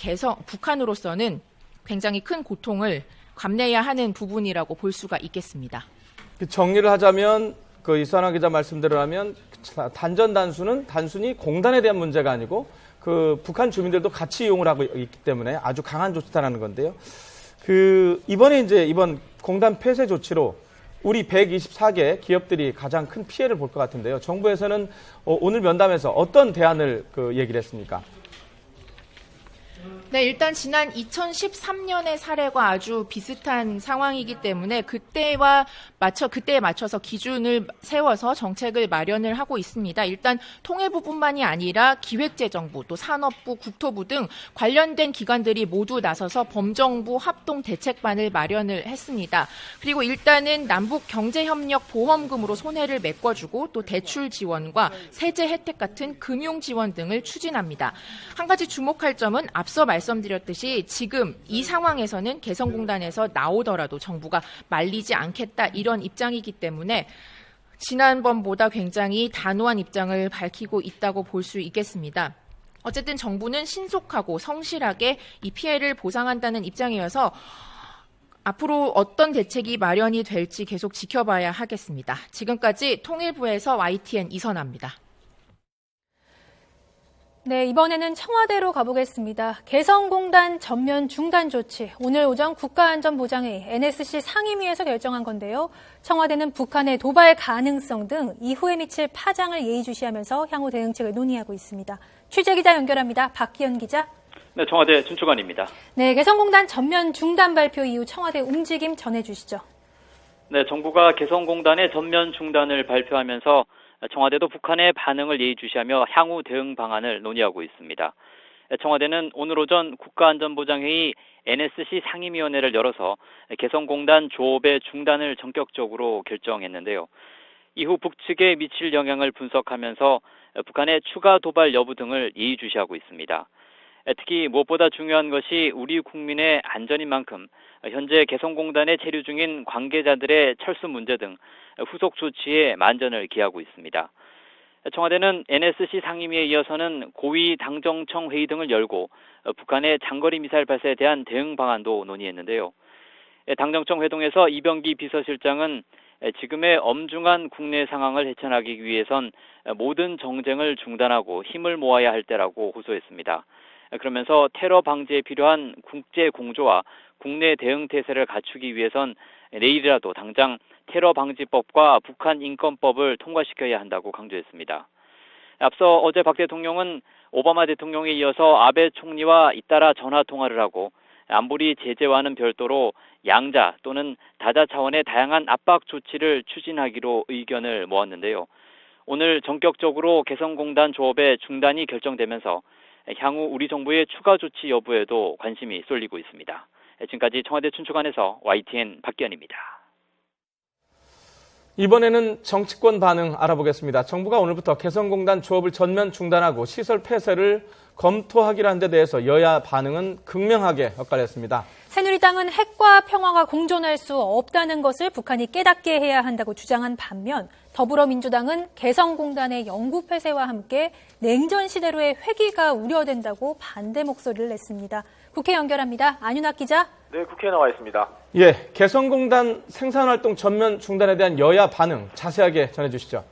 북한으로서는 굉장히 큰 고통을 감내해야 하는 부분이라고 볼 수가 있겠습니다. 정리를 하자면 이선아 기자 말씀대로라면 단전 단수는 단순히 공단에 대한 문제가 아니고 북한 주민들도 같이 이용을 하고 있기 때문에 아주 강한 조치다라는 건데요. 이번 공단 폐쇄 조치로 우리 124개 기업들이 가장 큰 피해를 볼 것 같은데요. 정부에서는 오늘 면담에서 어떤 대안을 얘기를 했습니까? 네, 일단 지난 2013년의 사례와 아주 비슷한 상황이기 때문에 그때에 맞춰서 기준을 세워서 정책을 마련을 하고 있습니다. 일단 통일부뿐만이 아니라 기획재정부, 또 산업부, 국토부 등 관련된 기관들이 모두 나서서 범정부 합동 대책반을 마련을 했습니다. 그리고 일단은 남북 경제협력 보험금으로 손해를 메꿔주고 또 대출 지원과 세제 혜택 같은 금융 지원 등을 추진합니다. 한 가지 주목할 점은 앞서 말씀드렸듯이 지금 이 상황에서는 개성공단에서 나오더라도 정부가 말리지 않겠다 이런 입장이기 때문에 지난번보다 굉장히 단호한 입장을 밝히고 있다고 볼 수 있겠습니다. 어쨌든 정부는 신속하고 성실하게 이 피해를 보상한다는 입장이어서 앞으로 어떤 대책이 마련이 될지 계속 지켜봐야 하겠습니다. 지금까지 통일부에서 YTN 이선아입니다. 네, 이번에는 청와대로 가보겠습니다. 개성공단 전면 중단 조치. 오늘 오전 국가안전보장회의 NSC 상임위에서 결정한 건데요. 청와대는 북한의 도발 가능성 등 이후에 미칠 파장을 예의주시하면서 향후 대응책을 논의하고 있습니다. 취재기자 연결합니다. 박기현 기자. 네, 청와대 준초관입니다. 네, 개성공단 전면 중단 발표 이후 청와대 움직임 전해주시죠. 네, 정부가 개성공단의 전면 중단을 발표하면서 청와대도 북한의 반응을 예의주시하며 향후 대응 방안을 논의하고 있습니다. 청와대는 오늘 오전 국가안전보장회의 NSC 상임위원회를 열어서 개성공단 조업의 중단을 전격적으로 결정했는데요. 이후 북측에 미칠 영향을 분석하면서 북한의 추가 도발 여부 등을 예의주시하고 있습니다. 특히 무엇보다 중요한 것이 우리 국민의 안전인 만큼 현재 개성공단에 체류 중인 관계자들의 철수 문제 등 후속 조치에 만전을 기하고 있습니다. 청와대는 NSC 상임위에 이어서는 고위 당정청 회의 등을 열고 북한의 장거리 미사일 발사에 대한 대응 방안도 논의했는데요. 당정청 회동에서 이병기 비서실장은 지금의 엄중한 국내 상황을 헤쳐나가기 위해선 모든 정쟁을 중단하고 힘을 모아야 할 때라고 호소했습니다. 그러면서 테러 방지에 필요한 국제 공조와 국내 대응 태세를 갖추기 위해선 내일이라도 당장 테러 방지법과 북한 인권법을 통과시켜야 한다고 강조했습니다. 앞서 어제 박 대통령은 오바마 대통령에 이어서 아베 총리와 잇따라 전화 통화를 하고 안보리 제재와는 별도로 양자 또는 다자 차원의 다양한 압박 조치를 추진하기로 의견을 모았는데요. 오늘 전격적으로 개성공단 조업의 중단이 결정되면서 향후 우리 정부의 추가 조치 여부에도 관심이 쏠리고 있습니다. 지금까지 청와대 춘추관에서 YTN 박기현입니다. 이번에는 정치권 반응 알아보겠습니다. 정부가 오늘부터 개성공단 조업을 전면 중단하고 시설 폐쇄를 검토하기로 한 데 대해서 여야 반응은 극명하게 엇갈렸습니다. 새누리당은 핵과 평화가 공존할 수 없다는 것을 북한이 깨닫게 해야 한다고 주장한 반면 더불어민주당은 개성공단의 영구 폐쇄와 함께 냉전 시대로의 회귀가 우려된다고 반대 목소리를 냈습니다. 국회 연결합니다. 안윤학 기자. 네, 국회에 나와 있습니다. 예, 개성공단 생산활동 전면 중단에 대한 여야 반응 자세하게 전해주시죠.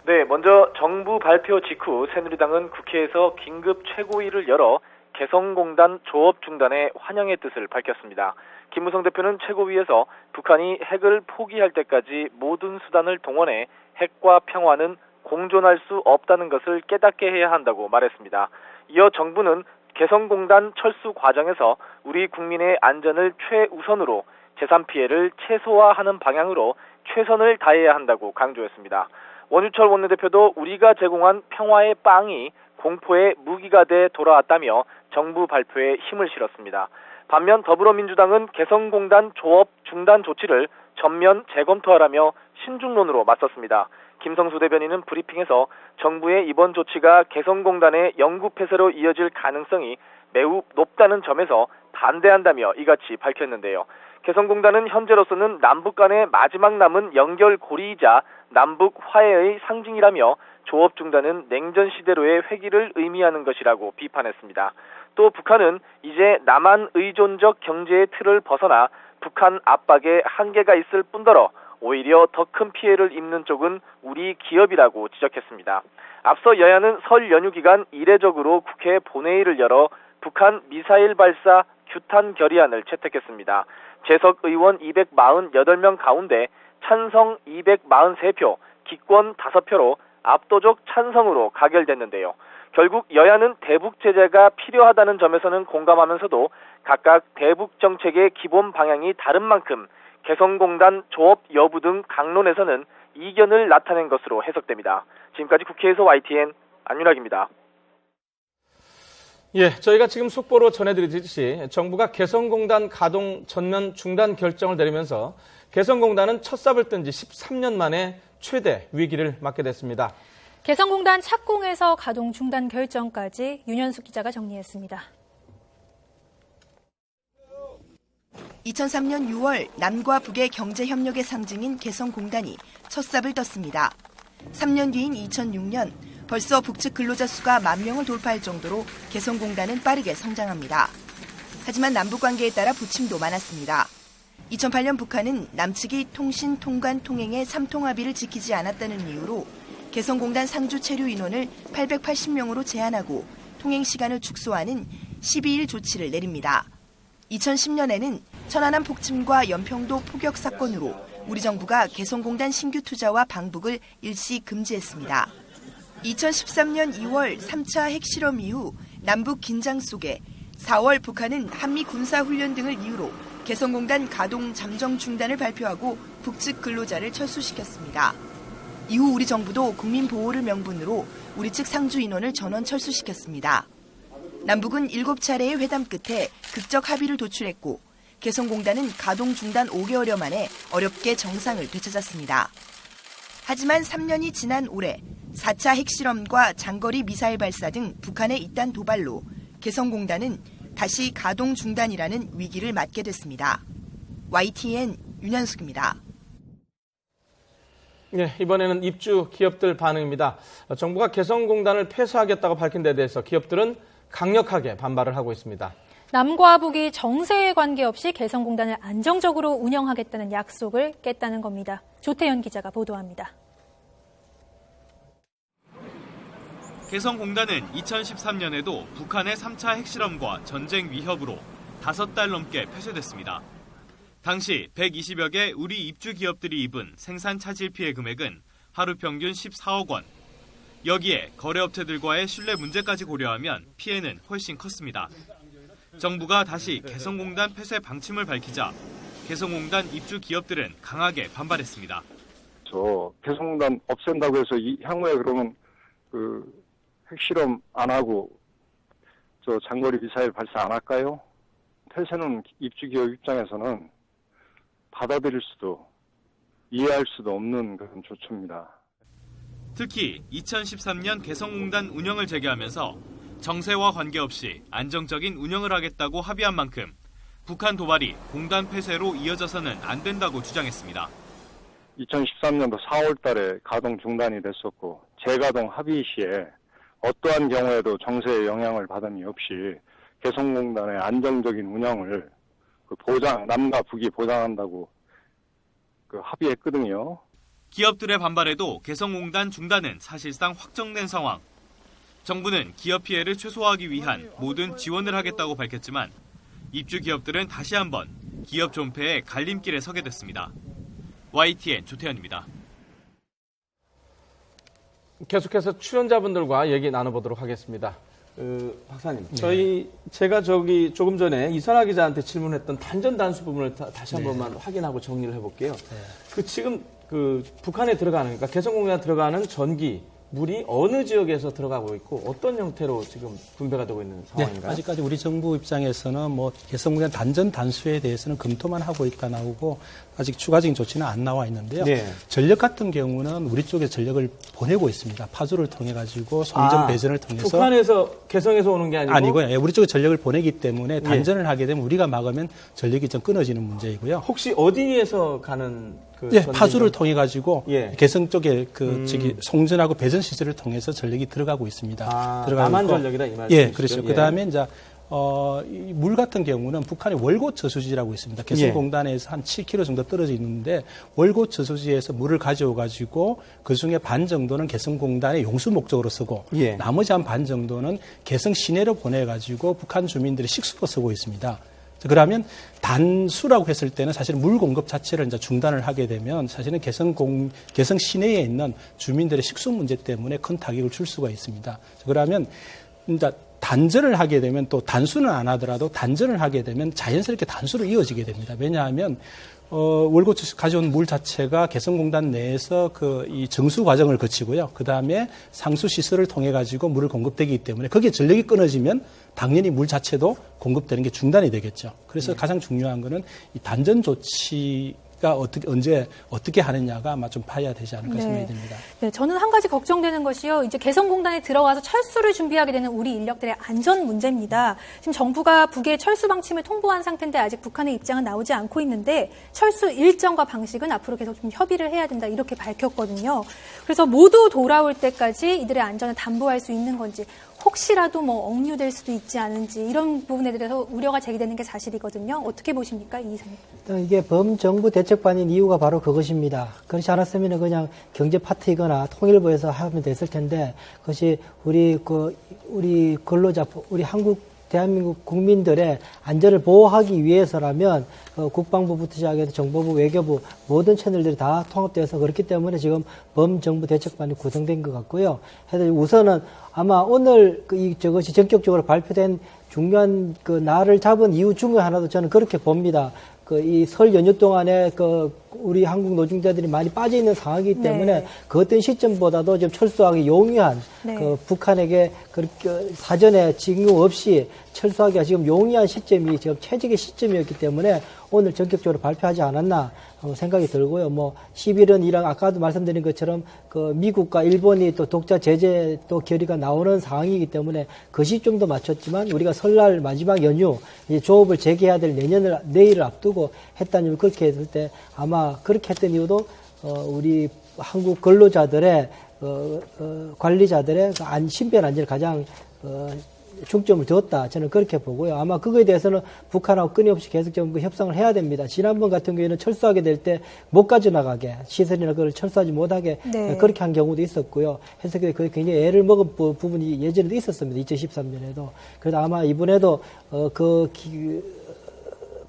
네, 먼저 정부 발표 직후 새누리당은 국회에서 긴급 최고위를 열어 개성공단 조업 중단에 환영의 뜻을 밝혔습니다. 김무성 대표는 최고위에서 북한이 핵을 포기할 때까지 모든 수단을 동원해 핵과 평화는 공존할 수 없다는 것을 깨닫게 해야 한다고 말했습니다. 이어 정부는 개성공단 철수 과정에서 우리 국민의 안전을 최우선으로 재산 피해를 최소화하는 방향으로 최선을 다해야 한다고 강조했습니다. 원유철 원내대표도 우리가 제공한 평화의 빵이 공포의 무기가 돼 돌아왔다며 정부 발표에 힘을 실었습니다. 반면 더불어민주당은 개성공단 조업 중단 조치를 전면 재검토하라며 신중론으로 맞섰습니다. 김성수 대변인은 브리핑에서 정부의 이번 조치가 개성공단의 영구 폐쇄로 이어질 가능성이 매우 높다는 점에서 반대한다며 이같이 밝혔는데요. 개성공단은 현재로서는 남북 간의 마지막 남은 연결고리이자 남북 화해의 상징이라며 조업 중단은 냉전 시대로의 회귀를 의미하는 것이라고 비판했습니다. 또 북한은 이제 남한 의존적 경제의 틀을 벗어나 북한 압박에 한계가 있을 뿐더러 오히려 더 큰 피해를 입는 쪽은 우리 기업이라고 지적했습니다. 앞서 여야는 설 연휴 기간 이례적으로 국회 본회의를 열어 북한 미사일 발사 규탄 결의안을 채택했습니다. 재석 의원 248명 가운데 찬성 243표, 기권 5표로 압도적 찬성으로 가결됐는데요. 결국 여야는 대북 제재가 필요하다는 점에서는 공감하면서도 각각 대북 정책의 기본 방향이 다른 만큼 개성공단 조업 여부 등 강론에서는 이견을 나타낸 것으로 해석됩니다. 지금까지 국회에서 YTN 안윤학입니다. 예, 저희가 지금 속보로 전해드리듯이 정부가 개성공단 가동 전면 중단 결정을 내리면서 개성공단은 첫 삽을 뜬 지 13년 만에 최대 위기를 맞게 됐습니다. 개성공단 착공에서 가동 중단 결정까지 윤현숙 기자가 정리했습니다. 2003년 6월 남과 북의 경제협력의 상징인 개성공단이 첫 삽을 떴습니다. 3년 뒤인 2006년 벌써 북측 근로자 수가 10,000명을 돌파할 정도로 개성공단은 빠르게 성장합니다. 하지만 남북관계에 따라 부침도 많았습니다. 2008년 북한은 남측이 통신, 통관, 통행의 3통합의를 지키지 않았다는 이유로 개성공단 상주 체류 인원을 880명으로 제한하고 통행 시간을 축소하는 12일 조치를 내립니다. 2010년에는 천안함 폭침과 연평도 포격 사건으로 우리 정부가 개성공단 신규 투자와 방북을 일시 금지했습니다. 2013년 2월 3차 핵실험 이후 남북 긴장 속에 4월 북한은 한미 군사훈련 등을 이유로 개성공단 가동 잠정 중단을 발표하고 북측 근로자를 철수시켰습니다. 이후 우리 정부도 국민 보호를 명분으로 우리 측 상주 인원을 전원 철수시켰습니다. 남북은 7차례의 회담 끝에 극적 합의를 도출했고 개성공단은 가동 중단 5개월여 만에 어렵게 정상을 되찾았습니다. 하지만 3년이 지난 올해 4차 핵실험과 장거리 미사일 발사 등 북한의 잇단 도발로 개성공단은 다시 가동 중단이라는 위기를 맞게 됐습니다. YTN 윤현숙입니다. 네, 이번에는 입주 기업들 반응입니다. 정부가 개성공단을 폐쇄하겠다고 밝힌 데 대해서 기업들은 강력하게 반발을 하고 있습니다. 남과 북이 정세에 관계없이 개성공단을 안정적으로 운영하겠다는 약속을 깼다는 겁니다. 조태현 기자가 보도합니다. 개성공단은 2013년에도 북한의 3차 핵실험과 전쟁 위협으로 5달 넘게 폐쇄됐습니다. 당시 120여 개 우리 입주 기업들이 입은 생산 차질 피해 금액은 하루 평균 14억 원. 여기에 거래업체들과의 신뢰 문제까지 고려하면 피해는 훨씬 컸습니다. 정부가 다시 개성공단 폐쇄 방침을 밝히자 개성공단 입주 기업들은 강하게 반발했습니다. 개성공단 없앤다고 해서 향후에 그러면 핵실험 안 하고 장거리 미사일 발사 안 할까요? 폐쇄는 입주 기업 입장에서는 받아들일 수도 이해할 수도 없는 그런 조처입니다. 특히 2013년 개성공단 운영을 재개하면서 정세와 관계없이 안정적인 운영을 하겠다고 합의한 만큼 북한 도발이 공단 폐쇄로 이어져서는 안 된다고 주장했습니다. 2013년도 4월 달에 가동 중단이 됐었고 재가동 합의 시에 어떠한 경우에도 정세에 영향을 받음이 없이 개성공단의 안정적인 운영을 남과 북이 보장한다고 합의했거든요. 기업들의 반발에도 개성공단 중단은 사실상 확정된 상황. 정부는 기업 피해를 최소화하기 위한 모든 지원을 하겠다고 밝혔지만 입주 기업들은 다시 한번 기업 존폐의 갈림길에 서게 됐습니다. YTN 조태현입니다. 계속해서 출연자분들과 얘기 나눠보도록 하겠습니다. 박사님, 제가 조금 전에 이선화 기자한테 질문했던 단전 단수 부분을 다시 한 번만 확인하고 정리를 해볼게요. 지금 북한에 들어가는, 그러니까 개성공단에 들어가는 전기, 물이 어느 지역에서 들어가고 있고 어떤 형태로 지금 분배가 되고 있는 상황인가요? 아직까지 우리 정부 입장에서는 개성공단 단전 단수에 대해서는 검토만 하고 있다 나오고 아직 추가적인 조치는 안 나와 있는데요. 전력 같은 경우는 우리 쪽에 전력을 보내고 있습니다. 파주를 통해 가지고 송전 배전을 통해서 북한에서 개성에서 오는 게 아니고요. 우리 쪽에 전력을 보내기 때문에 단전을 하게 되면 우리가 막으면 전력이 좀 끊어지는 문제이고요. 혹시 어디에서 가는 파주를 통해 가지고 개성 쪽에 송전하고 배전 시설을 통해서 전력이 들어가고 있습니다. 남한 전력이다 이 말씀이시죠? 그렇죠. 그다음에 이제 물 같은 경우는 북한의 월곶 저수지라고 있습니다. 개성공단에서 한 7km 정도 떨어져 있는데 월곶 저수지에서 물을 가져오 가지고 그 중에 반 정도는 개성공단의 용수 목적으로 쓰고 나머지 한 반 정도는 개성 시내로 보내 가지고 북한 주민들이 식수로 쓰고 있습니다. 그러면 단수라고 했을 때는 사실 물 공급 자체를 이제 중단을 하게 되면 사실은 개성 시내에 있는 주민들의 식수 문제 때문에 큰 타격을 줄 수가 있습니다. 그러면 이제 단전을 하게 되면 또 단수는 안 하더라도 단전을 하게 되면 자연스럽게 단수로 이어지게 됩니다. 왜냐하면 월곶 가져온 물 자체가 개성공단 내에서 이 정수 과정을 거치고요. 그 다음에 상수 시설을 통해 가지고 물을 공급되기 때문에 거기에 전력이 끊어지면 당연히 물 자체도 공급되는 게 중단이 되겠죠. 그래서 가장 중요한 거는 이 단전 조치가 언제 어떻게 하느냐가 아마 좀 봐야 되지 않을까 생각이 듭니다. 저는 한 가지 걱정되는 것이요. 이제 개성공단에 들어가서 철수를 준비하게 되는 우리 인력들의 안전 문제입니다. 지금 정부가 북의 철수 방침을 통보한 상태인데 아직 북한의 입장은 나오지 않고 있는데 철수 일정과 방식은 앞으로 계속 좀 협의를 해야 된다 이렇게 밝혔거든요. 그래서 모두 돌아올 때까지 이들의 안전을 담보할 수 있는 건지 혹시라도 억류될 수도 있지 않은지 이런 부분에 대해서 우려가 제기되는 게 사실이거든요. 어떻게 보십니까, 이 이사님? 이게 범정부 대책반인 이유가 바로 그것입니다. 그렇지 않았으면 그냥 경제 파트이거나 통일부에서 하면 됐을 텐데 그것이 우리 근로자, 우리 대한민국 국민들의 안전을 보호하기 위해서라면 국방부부터 시작해서 정보부, 외교부 모든 채널들이 다 통합돼서 그렇기 때문에 지금 범정부 대책반이 구성된 것 같고요. 우선은 아마 오늘 저것이 전격적으로 발표된 중요한 날을 잡은 이유 중에 하나도 저는 그렇게 봅니다. 이 설 연휴 동안에 우리 한국 노동자들이 많이 빠져 있는 상황이기 때문에 그 어떤 시점보다도 좀 철수하기 용이한 그 북한에게 그렇게 사전에 징후 없이 철수하기가 지금 용이한 시점이 지금 최적의 시점이었기 때문에 오늘 전격적으로 발표하지 않았나 생각이 들고요. 뭐 11은 이랑 아까도 말씀드린 것처럼 그 미국과 일본이 또 독자 제재 또 결의가 나오는 상황이기 때문에 그 시점도 맞췄지만 우리가 설날 마지막 연휴 이제 조업을 재개해야 될 내일을 앞두고 했다는 이유 그렇게 했을 때 아마 그렇게 했던 이유도 우리 한국 근로자들의 관리자들의 신변 안전을 가장 중점을 두었다. 저는 그렇게 보고요. 아마 그거에 대해서는 북한하고 끊임없이 계속 좀 협상을 해야 됩니다. 지난번 같은 경우에는 철수하게 될 때 못 가져나가게 시설이나 그걸 철수하지 못하게 그렇게 한 경우도 있었고요. 해서 그게 굉장히 애를 먹은 부분이 예전에도 있었습니다. 2013년에도. 그래서 아마 이번에도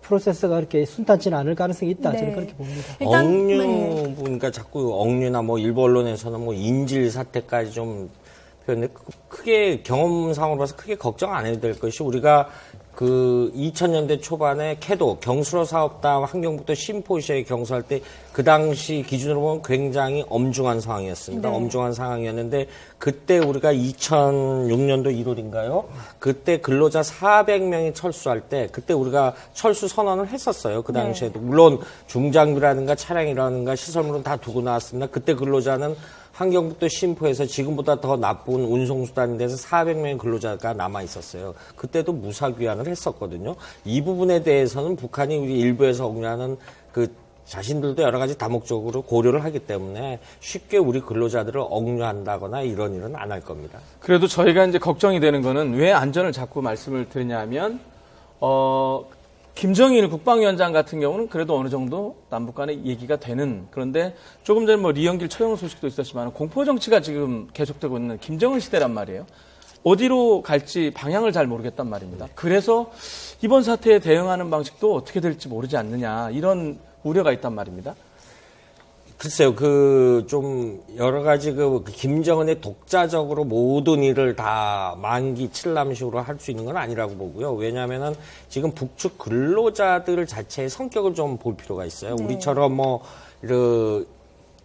프로세스가 그렇게 순탄치는 않을 가능성이 있다. 저는 그렇게 봅니다. 억류, 그러니까 자꾸 억류나 뭐 일부 언론에서는 뭐 인질 사태까지 좀 그런데 크게 경험상으로 봐서 크게 걱정 안 해도 될 것이 우리가 그 2000년대 초반에 캐도 경수로 사업단 환경북도 신포시에 경수할 때 그 당시 기준으로 보면 굉장히 엄중한 상황이었습니다. 엄중한 상황이었는데 그때 우리가 2006년도 1월인가요? 그때 근로자 400명이 철수할 때 그때 우리가 철수 선언을 했었어요. 그 당시에도 물론 중장비라든가 차량이라든가 시설물은 다 두고 나왔습니다. 그때 근로자는 환경북도 신포에서 지금보다 더 나쁜 운송수단에 대해서 400명의 근로자가 남아 있었어요. 그때도 무사귀환을 했었거든요. 이 부분에 대해서는 북한이 우리 일부에서 억류하는 그 자신들도 여러 가지 다목적으로 고려를 하기 때문에 쉽게 우리 근로자들을 억류한다거나 이런 일은 안 할 겁니다. 그래도 저희가 이제 걱정이 되는 거는 왜 안전을 자꾸 말씀을 드리냐면, 김정일 국방위원장 같은 경우는 그래도 어느 정도 남북 간에 얘기가 되는, 그런데 조금 전에 뭐 리영길 처형 소식도 있었지만 공포 정치가 지금 계속되고 있는 김정은 시대란 말이에요. 어디로 갈지 방향을 잘 모르겠단 말입니다. 그래서 이번 사태에 대응하는 방식도 어떻게 될지 모르지 않느냐, 이런 우려가 있단 말입니다. 글쎄요, 좀, 여러 가지 김정은의 독자적으로 모든 일을 다 만기 칠남식으로 할 수 있는 건 아니라고 보고요. 왜냐하면은 지금 북측 근로자들 자체의 성격을 좀 볼 필요가 있어요. 우리처럼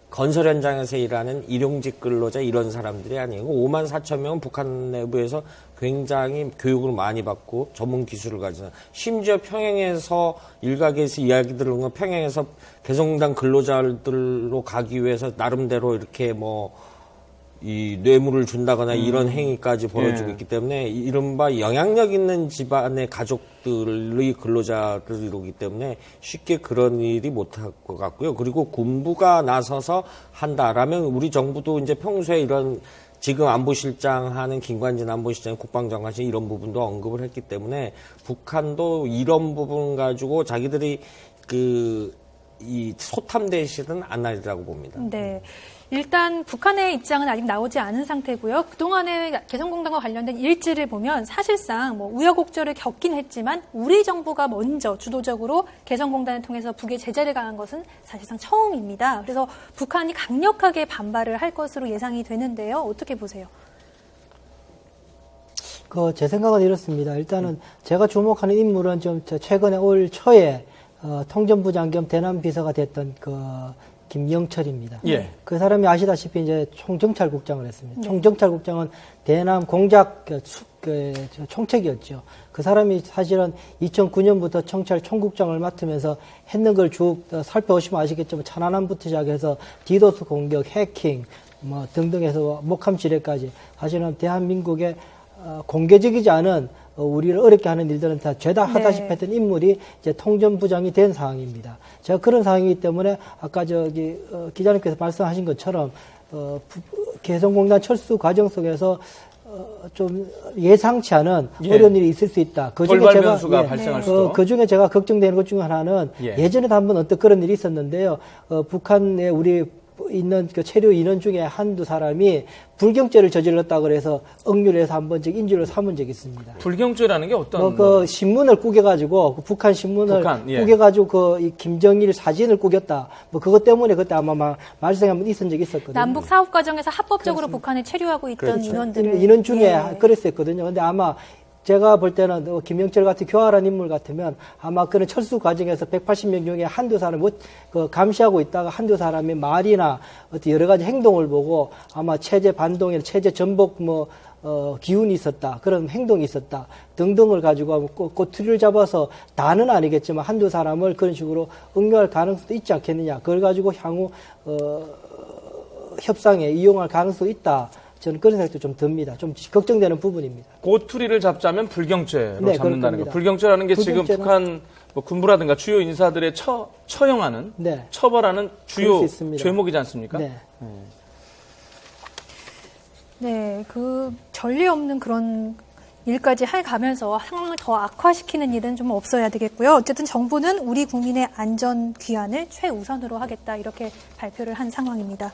건설 현장에서 일하는 일용직 근로자 이런 사람들이 아니고 5만 4천 명은 북한 내부에서 굉장히 교육을 많이 받고 전문 기술을 가진, 심지어 평양에서 일각에서 이야기 들은 건 평양에서 개성공단 근로자들로 가기 위해서 나름대로 이렇게 이 뇌물을 준다거나 이런 행위까지 벌어지고 있기 때문에 이른바 영향력 있는 집안의 가족들의 근로자들이기 때문에 쉽게 그런 일이 못할 것 같고요. 그리고 군부가 나서서 한다라면 우리 정부도 이제 평소에 이런 지금 안보실장 하는 김관진 안보실장, 국방장관이 이런 부분도 언급을 했기 때문에 북한도 이런 부분 가지고 자기들이 이 소탐 대실은 안 하리라고 봅니다. 네. 일단 북한의 입장은 아직 나오지 않은 상태고요. 그동안의 개성공단과 관련된 일지를 보면 사실상 우여곡절을 겪긴 했지만 우리 정부가 먼저 주도적으로 개성공단을 통해서 북에 제재를 가한 것은 사실상 처음입니다. 그래서 북한이 강력하게 반발을 할 것으로 예상이 되는데요. 어떻게 보세요? 제 생각은 이렇습니다. 일단은 제가 주목하는 인물은 좀 최근에 올 초에 통전부장 겸 대남비서가 됐던 김영철입니다. 그 사람이 아시다시피 이제 총정찰국장을 했습니다. 총정찰국장은 대남 공작 총책이었죠. 그 사람이 사실은 2009년부터 청찰 총국장을 맡으면서 했는 걸 쭉 살펴보시면 아시겠지만 천안함부터 시작해서 디도스 공격, 해킹 등등 해서 목함 지뢰까지 사실은 대한민국의 공개적이지 않은 우리를 어렵게 하는 일들은 다 죄다 하다시피 했던 인물이 이제 통전부장이 된 상황입니다. 제가 그런 상황이기 때문에 아까 기자님께서 말씀하신 것처럼 개성공단 철수 과정 속에서 좀 예상치 않은 어려운 일이 있을 수 있다. 돌발 변수가 발생할 수도. 그 중에 제가 걱정되는 것 중에 하나는 예전에도 한번 어떤 그런 일이 있었는데요. 북한에 우리 있는 체류 인원 중에 한두 사람이 불경죄를 저질렀다 그래서 억류를 해서 한 번 인질로 삼은 적이 있습니다. 불경죄라는 게 어떤? 신문을 꾸겨가지고 북한 신문을 꾸겨가지고 이 김정일 사진을 꾸겼다. 그것 때문에 그때 아마 말썽이 한번 있은 적이 있었거든요. 남북 사업 과정에서 합법적으로 북한에 체류하고 있던 인원들을 인원 중에 그랬었거든요. 근데 아마 제가 볼 때는 김영철 같은 교활한 인물 같으면 아마 그런 철수 과정에서 180명 중에 한두 사람 감시하고 있다가 한두 사람의 말이나 어떤 여러 가지 행동을 보고 아마 체제 반동이나 체제 전복 기운이 있었다, 그런 행동이 있었다 등등을 가지고 꼬투리를 잡아서 다는 아니겠지만 한두 사람을 그런 식으로 응용할 가능성도 있지 않겠느냐. 그걸 가지고 향후 협상에 이용할 가능성도 있다. 저는 그런 생각도 좀 듭니다. 좀 걱정되는 부분입니다. 꼬투리를 잡자면 불경죄로 네, 잡는다는 거. 불경죄라는 게 지금 북한 군부라든가 주요 인사들의 처형하는, 네. 처벌하는 주요 죄목이지 않습니까? 네. 네, 그 전례 없는 그런 일까지 해가면서 상황을 더 악화시키는 일은 좀 없어야 되겠고요. 어쨌든 정부는 우리 국민의 안전 귀환을 최우선으로 하겠다 이렇게 발표를 한 상황입니다.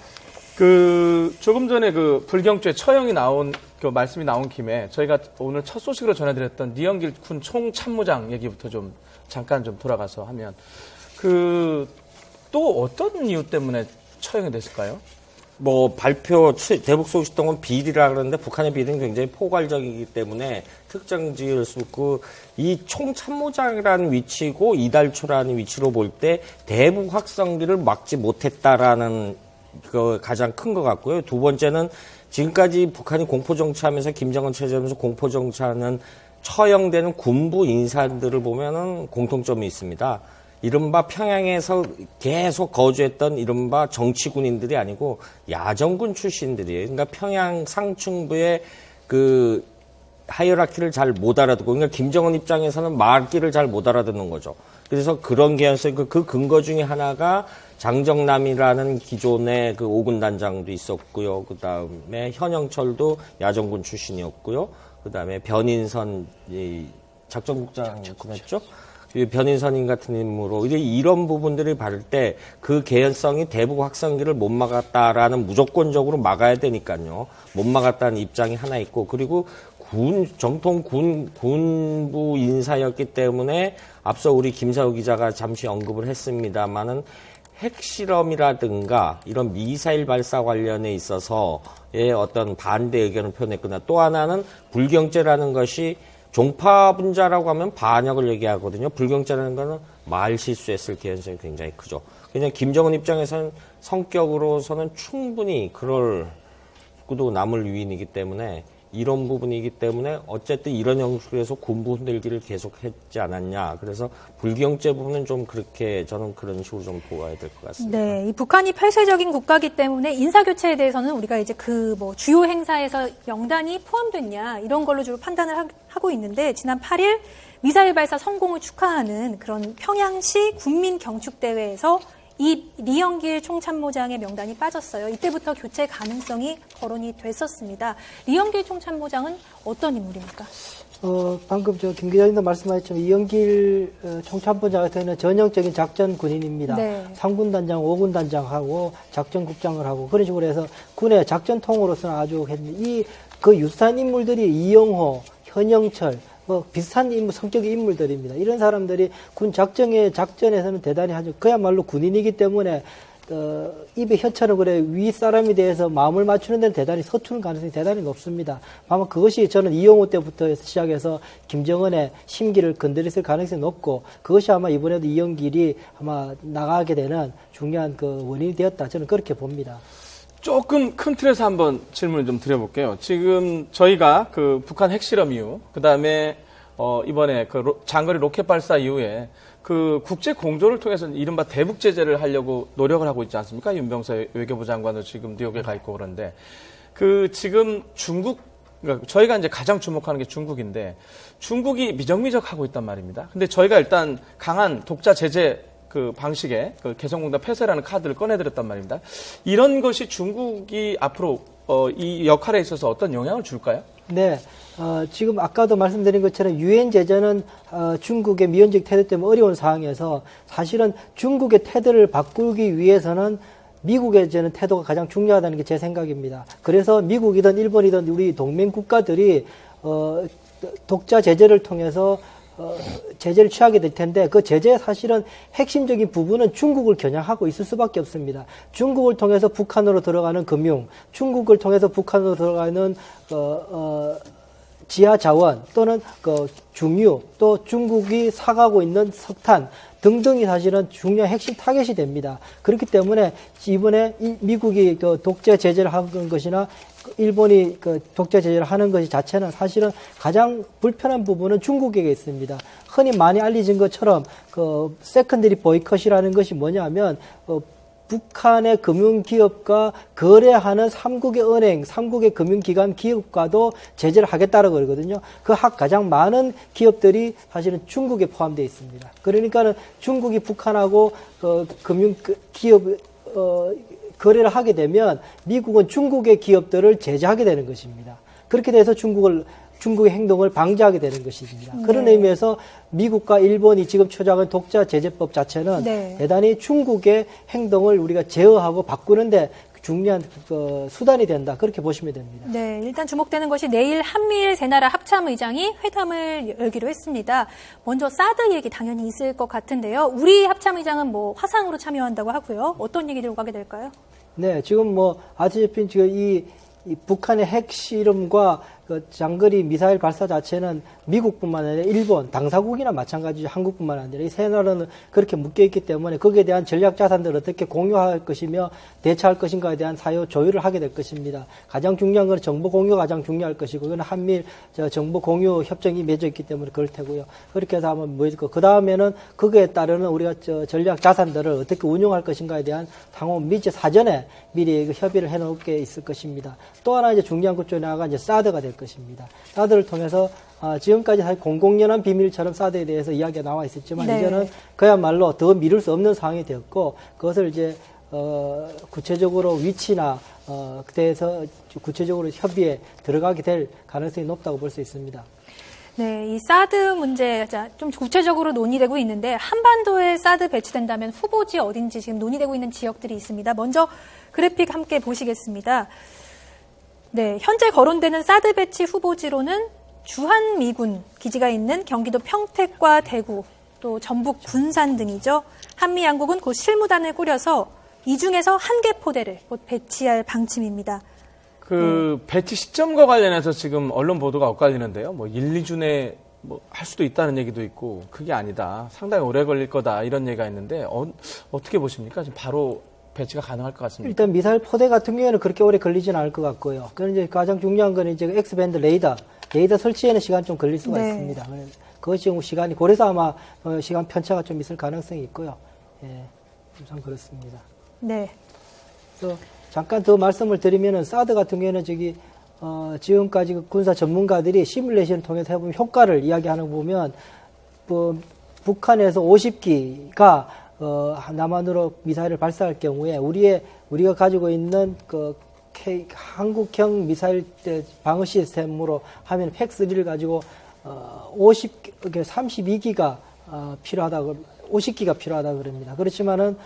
조금 전에 불경죄 처형이 나온 말씀이 나온 김에 저희가 오늘 첫 소식으로 전해드렸던 리영길 군 총참모장 얘기부터 좀 잠깐 좀 돌아가서 하면 또 어떤 이유 때문에 처형이 됐을까요? 대북 소식통은 비리라 그러는데 북한의 비리는 굉장히 포괄적이기 때문에 특정 지을 수 없고 이 총참모장이라는 위치고 이달초라는 위치로 볼 때 대북 확성기를 막지 못했다라는 가장 큰 것 같고요. 두 번째는 지금까지 북한이 공포정치하면서 김정은 체제하면서 공포정치하는 처형되는 군부 인사들을 보면은 공통점이 있습니다. 이른바 평양에서 계속 거주했던 이른바 정치군인들이 아니고 야전군 출신들이에요. 그러니까 평양 상층부의 하이어라키를 잘 못 알아듣고, 그러니까 김정은 입장에서는 말귀를 잘 못 알아듣는 거죠. 그래서 그런 개연성, 그 근거 중에 하나가 장정남이라는 기존의 5군 단장도 있었고요. 그 다음에 현영철도 야전군 출신이었고요. 그 다음에 변인선 작전국장이었죠. 변인선인 같은 인물로 이런 부분들을 받을 때 그 개연성이 대북 확성기를 못 막았다라는 무조건적으로 막아야 되니까요. 못 막았다는 입장이 하나 있고, 그리고 정통 군부 인사였기 때문에 앞서 우리 김사우 기자가 잠시 언급을 했습니다만은 핵실험이라든가 이런 미사일 발사 관련에 있어서의 어떤 반대 의견을 표현했거나, 또 하나는 불경죄라는 것이 종파분자라고 하면 반역을 얘기하거든요. 불경죄라는 거는 말 실수했을 개연성이 굉장히 크죠. 그냥 김정은 입장에서는 성격으로서는 충분히 그럴 구도 남을 위인이기 때문에, 이런 부분이기 때문에 어쨌든 이런 형식에서 군부 흔들기를 계속했지 않았냐. 그래서 불경죄 부분은 좀 그렇게 저는 그런 식으로 좀 보아야 될 것 같습니다. 네, 이 북한이 폐쇄적인 국가이기 때문에 인사교체에 대해서는 우리가 이제 주요 행사에서 명단이 포함됐냐 이런 걸로 주로 판단을 하고 있는데, 지난 8일 미사일 발사 성공을 축하하는 그런 평양시 군민경축대회에서 이 리영길 총참모장의 명단이 빠졌어요. 이때부터 교체 가능성이 거론이 됐었습니다. 리영길 총참모장은 어떤 인물입니까? 방금 김 기자님도 말씀하셨지만 이영길 총참모장 같은 경우는 전형적인 작전 군인입니다. 네. 3군 단장, 5군 단장하고 작전국장을 하고 그런 식으로 해서 군의 작전통으로서는 아주 유사한 인물들이 이영호, 현영철, 비슷한 성격의 인물들입니다. 이런 사람들이 군 작전에서는 대단히 하죠. 그야말로 군인이기 때문에, 입에 혀처럼 위 사람에 대해서 마음을 맞추는 데는 대단히 서투는 가능성이 대단히 높습니다. 아마 그것이 저는 이영호 때부터 시작해서 김정은의 심기를 건드렸을 가능성이 높고, 그것이 아마 이번에도 이영길이 아마 나가게 되는 중요한 원인이 되었다. 저는 그렇게 봅니다. 조금 큰 틀에서 한번 질문을 좀 드려볼게요. 지금 저희가 북한 핵실험 이후, 그 다음에 이번에 장거리 로켓 발사 이후에 국제 공조를 통해서 이른바 대북 제재를 하려고 노력을 하고 있지 않습니까? 윤병서 외교부 장관도 지금 뉴욕에 가 있고 그런데 지금 그러니까 저희가 이제 가장 주목하는 게 중국인데, 중국이 미적미적하고 있단 말입니다. 근데 저희가 일단 강한 독자 제재 방식의 개성공단 폐쇄라는 카드를 꺼내드렸단 말입니다. 이런 것이 중국이 앞으로 이 역할에 있어서 어떤 영향을 줄까요? 네. 지금 아까도 말씀드린 것처럼 유엔 제재는 중국의 미온적 태도 때문에 어려운 상황에서 사실은 중국의 태도를 바꾸기 위해서는 미국의 저는 태도가 가장 중요하다는 게 제 생각입니다. 그래서 미국이든 일본이든 우리 동맹 국가들이 독자 제재를 통해서 제재를 취하게 될 텐데, 그 제재의 사실은 핵심적인 부분은 중국을 겨냥하고 있을 수밖에 없습니다. 중국을 통해서 북한으로 들어가는 금융, 중국을 통해서 북한으로 들어가는 지하 자원 또는 그 중유 또 중국이 사가고 있는 석탄 등등이 사실은 중요한 핵심 타겟이 됩니다. 그렇기 때문에 이번에 미국이 그 독재 제재를 하는 것이나 일본이 그 독재 제재를 하는 것이 자체는 사실은 가장 불편한 부분은 중국에게 있습니다. 흔히 많이 알려진 것처럼 그 세컨더리 보이콧이라는 것이 뭐냐면 북한의 금융기업과 거래하는 삼국의 은행, 삼국의 금융기관 기업과도 제재를 하겠다라고 그러거든요. 그 가장 많은 기업들이 사실은 중국에 포함되어 있습니다. 그러니까는 중국이 북한하고 금융기업 거래를 하게 되면 미국은 중국의 기업들을 제재하게 되는 것입니다. 그렇게 돼서 중국의 행동을 방지하게 되는 것입니다. 그런 의미에서 미국과 일본이 지금 추진하는 독자 제재법 자체는 대단히 중국의 행동을 우리가 제어하고 바꾸는데 중요한 수단이 된다. 그렇게 보시면 됩니다. 네, 일단 주목되는 것이 내일 한미일 세 나라 합참의장이 회담을 열기로 했습니다. 먼저 사드 얘기 당연히 있을 것 같은데요. 우리 합참의장은 뭐 화상으로 참여한다고 하고요. 어떤 얘기 들고 가게 될까요? 네, 지금 뭐 아시다시피 지금 이 북한의 핵실험과 그 장거리 미사일 발사 자체는 미국뿐만 아니라 일본, 당사국이나 마찬가지죠. 한국뿐만 아니라 이 세 나라는 그렇게 묶여있기 때문에 거기에 대한 전략 자산들을 어떻게 공유할 것이며 대처할 것인가에 대한 사유 조율을 하게 될 것입니다. 가장 중요한 건 정보 공유가 가장 중요할 것이고 이건 한미일 정보 공유 협정이 맺어 있기 때문에 그럴 테고요. 그렇게 해서 한번 모여있고 그 다음에는 거기에 따르는 우리가 전략 자산들을 어떻게 운용할 것인가에 대한 상호 미리 사전에 미리 협의를 해놓을 게 있을 것입니다. 또 하나 이제 중요한 것 중에 하나가 이제 사드가 될 것입니다. 사드를 통해서 지금까지 사실 공공연한 비밀처럼 사드에 대해서 이야기가 나와 있었지만 이제는 그야말로 더 미룰 수 없는 상황이 되었고 그것을 이제 구체적으로 위치나 그때에서 구체적으로 협의에 들어가게 될 가능성이 높다고 볼 수 있습니다. 네, 이 사드 문제 좀 구체적으로 논의되고 있는데 한반도에 사드 배치된다면 후보지 어딘지 지금 논의되고 있는 지역들이 있습니다. 먼저 그래픽 함께 보시겠습니다. 네, 현재 거론되는 사드 배치 후보지로는 주한미군 기지가 있는 경기도 평택과 대구, 또 전북 군산 등이죠. 한미 양국은 곧 실무단을 꾸려서 이 중에서 한 개 포대를 곧 배치할 방침입니다. 배치 시점과 관련해서 지금 언론 보도가 엇갈리는데요. 뭐 1, 2주 내에 뭐 할 수도 있다는 얘기도 있고 그게 아니다. 상당히 오래 걸릴 거다 이런 얘기가 있는데 어떻게 보십니까? 지금 바로 배치가 가능할 것 같습니다. 일단 미사일 포대 같은 경우에는 그렇게 오래 걸리지는 않을 것 같고요. 그런데 이제 가장 중요한 건 이제 X밴드 레이더 설치에는 시간 좀 걸릴 수가 있습니다. 그것이 지금 시간이 그래서 아마 시간 편차가 좀 있을 가능성이 있고요. 예, 우선 그렇습니다. 네. 그래서 잠깐 더 말씀을 드리면은 사드 같은 경우에는 지금까지 군사 전문가들이 시뮬레이션을 통해서 해보면 효과를 이야기하는 거 보면 북한에서 50기가 남한으로 미사일을 발사할 경우에 우리가 가지고 있는 한국형 미사일 방어 시스템으로 하면 팩3를 가지고 32기가 필요하다, 50기가 필요하다 그럽니다. 그렇지만은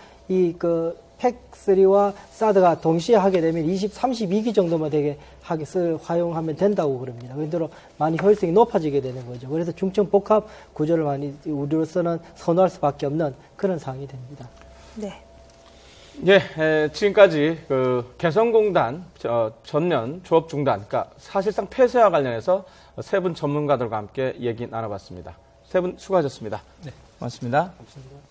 팩3와 사드가 동시에 하게 되면 32기 정도만 되게 활용하면 된다고 그럽니다. 그대로 많이 효율성이 높아지게 되는 거죠. 그래서 중증 복합 구조를 많이 우리로서는 선호할 수밖에 없는 그런 상황이 됩니다. 네. 예, 지금까지 개성공단 전면 조업 중단, 그러니까 사실상 폐쇄와 관련해서 세 분 전문가들과 함께 얘기 나눠봤습니다. 세 분 수고하셨습니다. 네. 고맙습니다. 감사합니다.